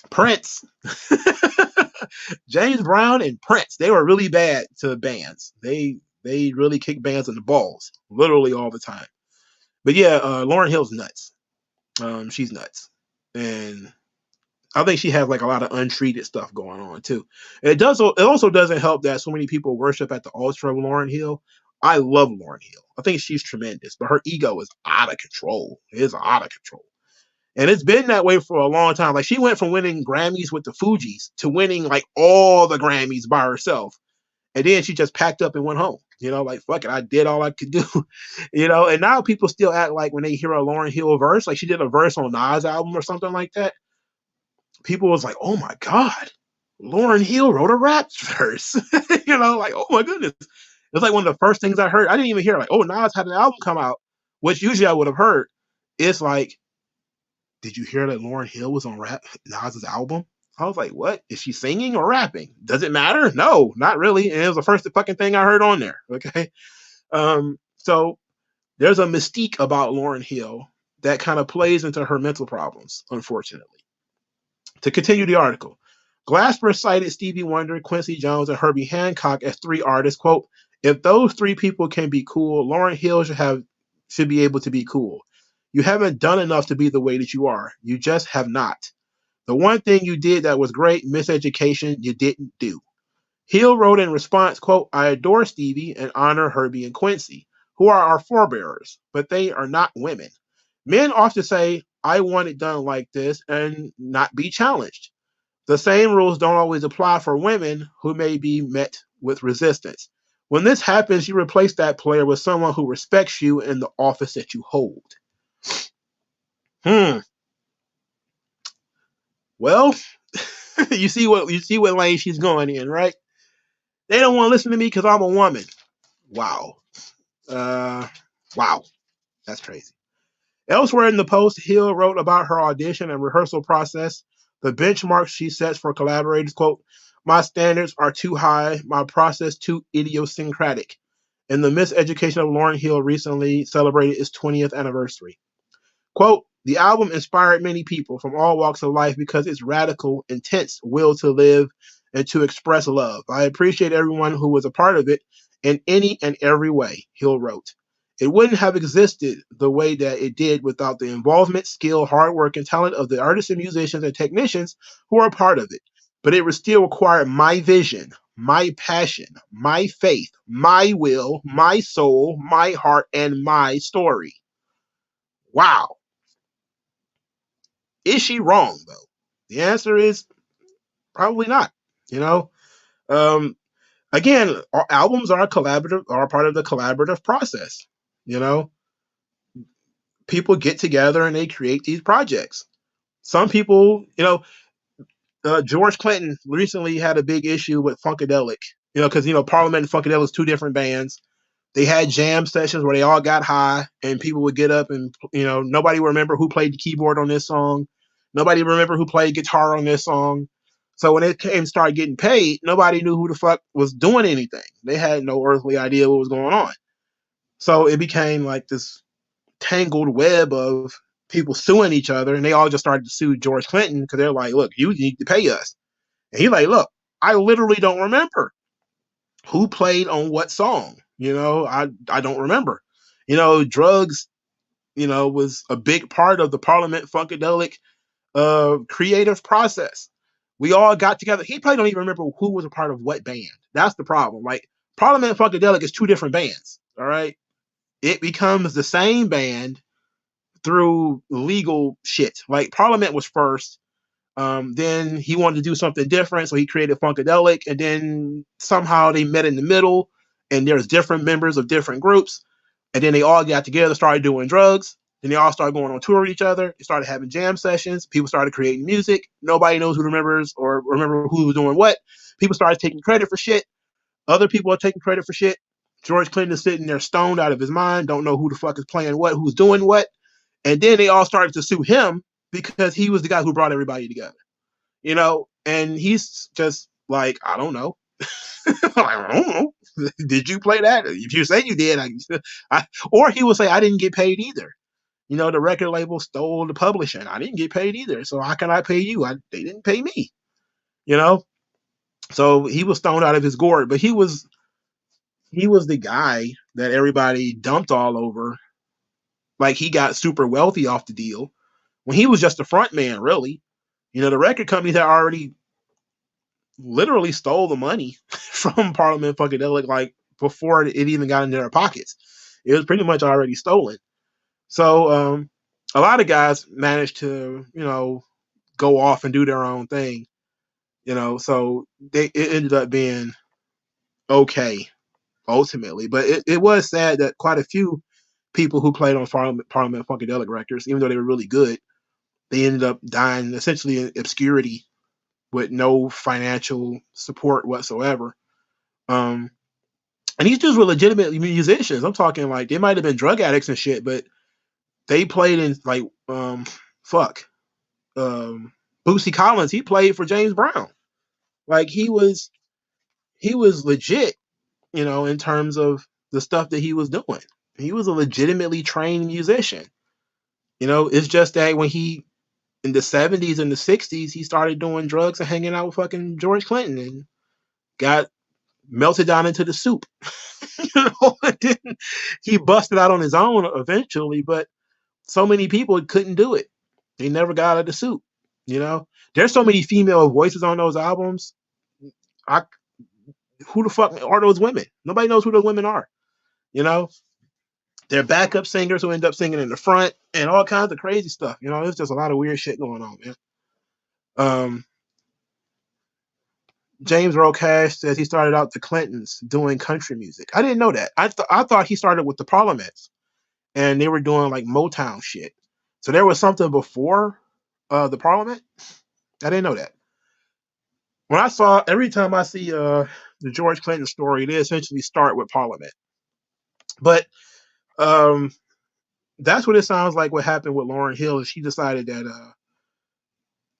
Prince. James Brown and Prince, they were really bad to bands. They really kick bands in the balls, literally all the time. But yeah, Lauryn Hill's nuts. She's nuts. And I think she has like a lot of untreated stuff going on too. And it also doesn't help that so many people worship at the altar of Lauryn Hill. I love Lauryn Hill. I think she's tremendous, but her ego is out of control. It is out of control. And it's been that way for a long time. Like, she went from winning Grammys with the FUGEES to winning like all the Grammys by herself. And then she just packed up and went home. Like, fuck it, I did all I could do. And now people still act like when they hear a Lauryn Hill verse, like she did a verse on Nas album or something like that, people was like, oh my God, Lauryn Hill wrote a rap verse. Like, oh my goodness. It's like one of the first things I heard. I didn't even hear like, oh, Nas had an album come out, which usually I would have heard. It's like, did you hear that Lauryn Hill was on Nas's album? I was like, what? Is she singing or rapping? Does it matter? No, not really. And it was the first fucking thing I heard on there. Okay. So there's a mystique about Lauryn Hill that kind of plays into her mental problems, unfortunately. To continue the article, Glasper cited Stevie Wonder, Quincy Jones, and Herbie Hancock as 3 artists. Quote, if those 3 people can be cool, Lauryn Hill should be able to be cool. You haven't done enough to be the way that you are. You just have not. The one thing you did that was great, miseducation, you didn't do. Hill wrote in response, quote, I adore Stevie and honor Herbie and Quincy, who are our forebearers, but they are not women. Men often say, I want it done like this and not be challenged. The same rules don't always apply for women who may be met with resistance. When this happens, you replace that player with someone who respects you in the office that you hold. Well, you see what lane she's going in, right? They don't want to listen to me because I'm a woman. Wow. Wow. That's crazy. Elsewhere in the post, Hill wrote about her audition and rehearsal process, the benchmarks she sets for collaborators. Quote, my standards are too high, my process too idiosyncratic. And the miseducation of Lauryn Hill recently celebrated its 20th anniversary. Quote, the album inspired many people from all walks of life because its radical, intense will to live and to express love. I appreciate everyone who was a part of it in any and every way, Hill wrote. It wouldn't have existed the way that it did without the involvement, skill, hard work, and talent of the artists and musicians and technicians who are a part of it. But it would still require my vision, my passion, my faith, my will, my soul, my heart, and my story. Wow. Is she wrong, though? The answer is probably not. Again, albums are part of the collaborative process. People get together and they create these projects. Some people, George Clinton recently had a big issue with Funkadelic, because, Parliament and Funkadelic is 2 different bands. They had jam sessions where they all got high and people would get up and, nobody would remember who played the keyboard on this song. Nobody remember who played guitar on this song. So when it came started getting paid, nobody knew who the fuck was doing anything. They had no earthly idea what was going on. So it became like this tangled web of people suing each other, and they all just started to sue George Clinton because they're like, look, you need to pay us. And he's like, look, I literally don't remember who played on what song. I don't remember. Drugs, was a big part of the Parliament Funkadelic creative process. We all got together. He probably don't even remember who was a part of what band. That's the problem. Like, Parliament Funkadelic is 2 different bands. All right. It becomes the same band through legal shit. Like, Parliament was first. Then he wanted to do something different, so he created Funkadelic, and then somehow they met in the middle, and there's different members of different groups, and then they all got together, started doing drugs. Then they all started going on tour with each other. They started having jam sessions. People started creating music. Nobody knows who remembers or remember who was doing what. People started taking credit for shit. Other people are taking credit for shit. George Clinton is sitting there stoned out of his mind, don't know who the fuck is playing what, who's doing what. And then they all started to sue him because he was the guy who brought everybody together. And he's just like, I don't know. I don't know. Did you play that? If you say you did, or he would say, I didn't get paid either. The record label stole the publishing. I didn't get paid either. So how can I pay you? They didn't pay me. So he was stoned out of his gourd, but he was the guy that everybody dumped all over. Like, he got super wealthy off the deal when he was just a front man, really. The record companies had already literally stole the money from Parliament Funkadelic like before it even got into their pockets. It was pretty much already stolen. So a lot of guys managed to, go off and do their own thing, so it ended up being okay ultimately. But it was sad that quite a few people who played on Parliament Funkadelic records, even though they were really good, they ended up dying essentially in obscurity with no financial support whatsoever. And these dudes were legitimate musicians. I'm talking like they might have been drug addicts and shit, but they played in like Bootsy Collins. He played for James Brown. Like he was legit, in terms of the stuff that he was doing. He was a legitimately trained musician. It's just that when he in the 70s and the 60s, he started doing drugs and hanging out with fucking George Clinton and got melted down into the soup. He busted out on his own eventually, but so many people couldn't do it. They never got out of the soup. There's so many female voices on those albums. Who the fuck are those women? Nobody knows who those women are. They're backup singers who end up singing in the front and all kinds of crazy stuff. There's just a lot of weird shit going on, man. James Earl Cash says he started out the Clintons doing country music. I didn't know that. I thought he started with the Parliaments and they were doing like Motown shit. So there was something before the Parliament. I didn't know that. Every time I see the George Clinton story, they essentially start with Parliament. But that's what it sounds like what happened with Lauryn Hill is she decided that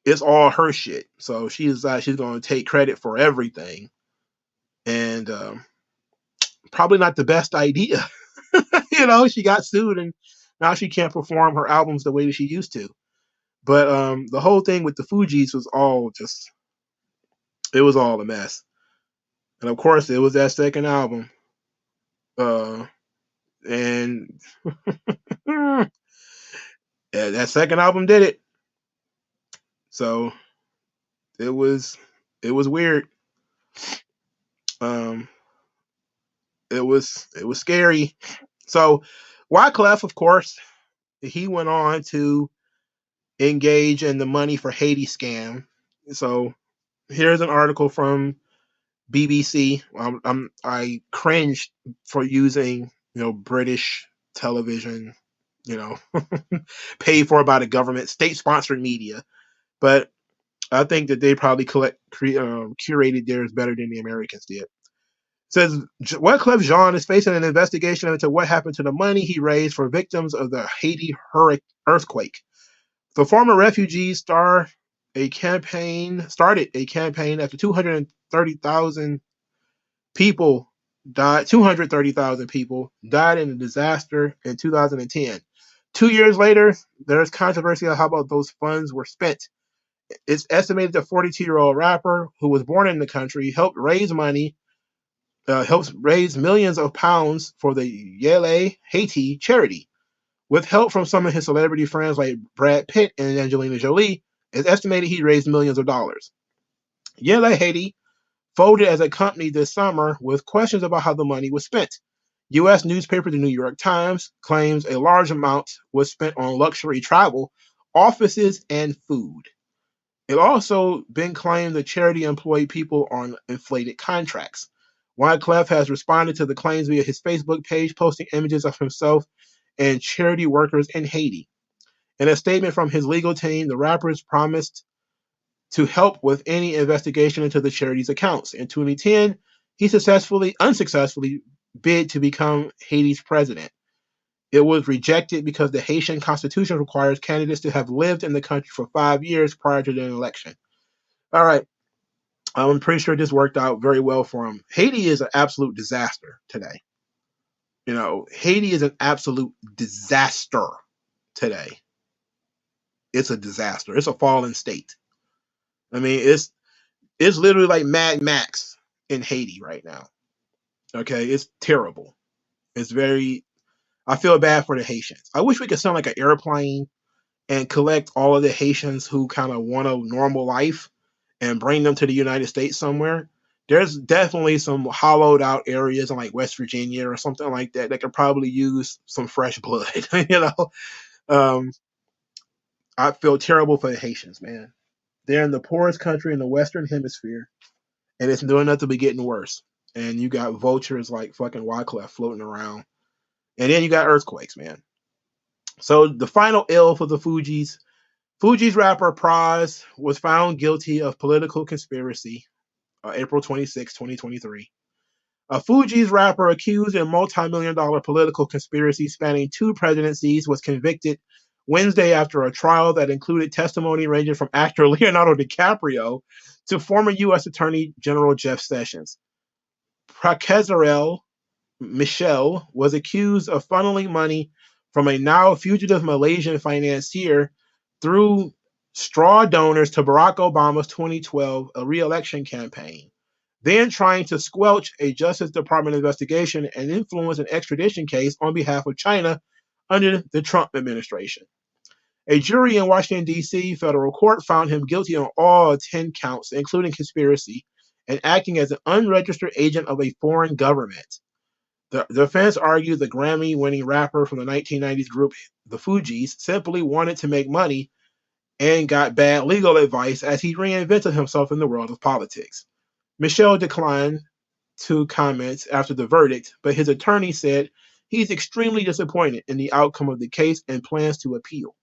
it's all her shit. So she decided she's going to take credit for everything. And probably not the best idea. She got sued and now she can't perform her albums the way that she used to. But the whole thing with the FUGEES was all it was all a mess. And of course, it was that second album. And yeah, that second album did it. So it was weird. It was scary. So Wyclef, of course, he went on to engage in the money for Haiti scam. So here's an article from BBC. I cringed for using British television, paid for by the government, state-sponsored media, but I think that they probably curated theirs better than the Americans did. It says Wyclef Jean is facing an investigation into what happened to the money he raised for victims of the Haiti earthquake. The former refugee started a campaign after 230,000 people died. 230,000 people died in a disaster in 2010. 2 years later, there's controversy on how about those funds were spent. It's estimated the 42-year-old rapper who was born in the country helped raise millions of pounds for the Yele Haiti charity. With help from some of his celebrity friends like Brad Pitt and Angelina Jolie, it's estimated he raised millions of dollars. Yele Haiti folded as a company this summer with questions about how the money was spent. U.S. newspaper The New York Times claims a large amount was spent on luxury travel, offices, and food. It also been claimed the charity employed people on inflated contracts. Wyclef has responded to the claims via his Facebook page, posting images of himself and charity workers in Haiti. In a statement from his legal team, the rappers promised to help with any investigation into the charity's accounts. In 2010, he unsuccessfully bid to become Haiti's president. It was rejected because the Haitian constitution requires candidates to have lived in the country for 5 years prior to the election. All right. I'm pretty sure this worked out very well for him. Haiti is an absolute disaster today. Haiti is an absolute disaster today. It's a disaster. It's a fallen state. I mean, it's literally like Mad Max in Haiti right now. Okay, it's terrible. I feel bad for the Haitians. I wish we could sound like an airplane and collect all of the Haitians who kind of want a normal life and bring them to the United States somewhere. there's definitely some hollowed out areas in like West Virginia or something like that that could probably use some fresh blood. Um, I feel terrible for the Haitians, man. They're in the poorest country in the Western Hemisphere, and it's doing nothing but getting worse. And you got vultures like fucking Wyclef floating around, and then you got earthquakes, man. So the final L for the FUGEES. FUGEES rapper PRAS was found guilty of political conspiracy April 26, 2023. A FUGEES rapper accused in a multi-million-dollar political conspiracy spanning 2 presidencies was convicted Wednesday after a trial that included testimony ranging from actor Leonardo DiCaprio to former U.S. Attorney General Jeff Sessions. PRAS Michel was accused of funneling money from a now fugitive Malaysian financier through straw donors to Barack Obama's 2012 re-election campaign, then trying to squelch a Justice Department investigation and influence an extradition case on behalf of China under the Trump administration. A jury in Washington, D.C. federal court found him guilty on all 10 counts, including conspiracy and acting as an unregistered agent of a foreign government. The defense argued the Grammy-winning rapper from the 1990s group The FUGEES simply wanted to make money and got bad legal advice as he reinvented himself in the world of politics. Michel declined to comment after the verdict, but his attorney said he's extremely disappointed in the outcome of the case and plans to appeal.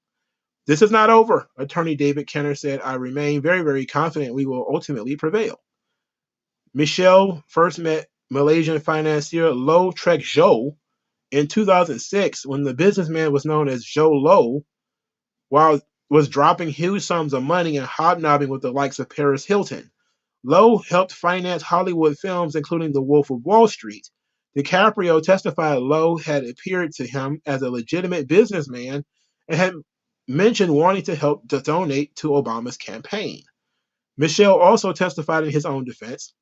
This is not over, attorney David Kenner said. I remain very, very confident we will ultimately prevail. Michel first met Malaysian financier Loh Trek Zhou in 2006 when the businessman was known as Zhou Lo, while was dropping huge sums of money and hobnobbing with the likes of Paris Hilton. Loh helped finance Hollywood films, including The Wolf of Wall Street. DiCaprio testified Loh had appeared to him as a legitimate businessman and had mentioned wanting to help to donate to Obama's campaign. Michel also testified in his own defense.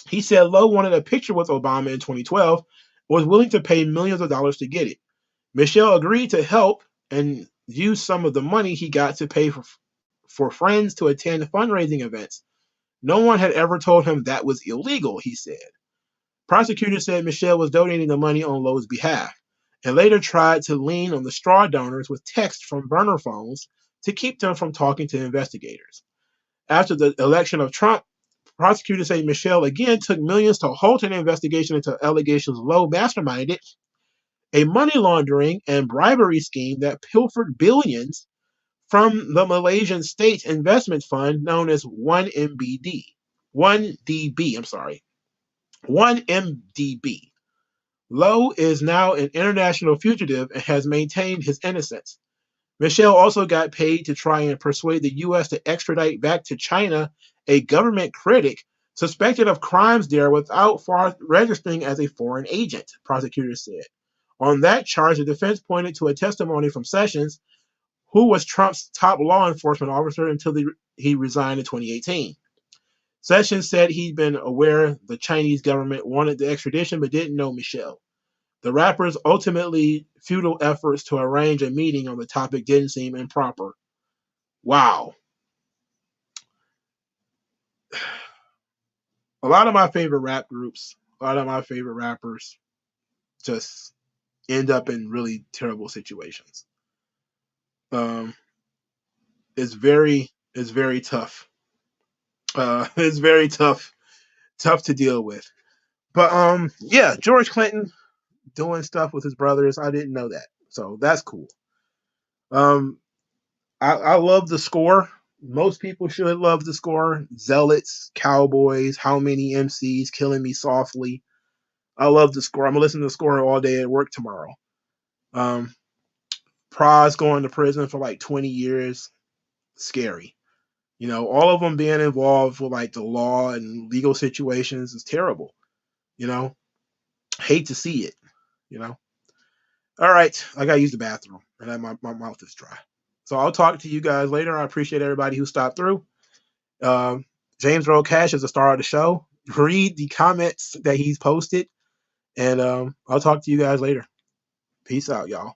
He said Loh wanted a picture with Obama in 2012 and was willing to pay millions of dollars to get it. Michel agreed to help and use some of the money he got to pay for friends to attend fundraising events. No one had ever told him that was illegal, he said. Prosecutors said Michel was donating the money on Loh's behalf and later tried to lean on the straw donors with texts from burner phones to keep them from talking to investigators. After the election of Trump, prosecutors say Michel again took millions to halt an investigation into allegations Loh masterminded a money laundering and bribery scheme that pilfered billions from the Malaysian state investment fund known as 1MDB. 1MDB. Loh is now an international fugitive and has maintained his innocence. Michel also got paid to try and persuade the U.S. to extradite back to China a government critic suspected of crimes there without registering as a foreign agent, prosecutors said. On that charge, the defense pointed to a testimony from Sessions, who was Trump's top law enforcement officer until he resigned in 2018. Sessions said he'd been aware the Chinese government wanted the extradition but didn't know Michel. The rapper's ultimately futile efforts to arrange a meeting on the topic didn't seem improper. Wow. A lot of my favorite rap groups, a lot of my favorite rappers just end up in really terrible situations. It's very tough. It's very tough to deal with. But yeah, George Clinton doing stuff with his brothers. I didn't know that, so that's cool. I love the score. Most people should love the score. Zealots, Cowboys, How Many MCs, Killing Me Softly. I love the score. I'm gonna listen to the score all day at work tomorrow. PRAS going to prison for like 20 years. Scary. You know, all of them being involved with like the law and legal situations is terrible. You know, hate to see it. You know. All right, I gotta use the bathroom, and my mouth is dry. So I'll talk to you guys later. I appreciate everybody who stopped through. James Earl Cash is the star of the show. Read the comments that he's posted, and I'll talk to you guys later. Peace out, y'all.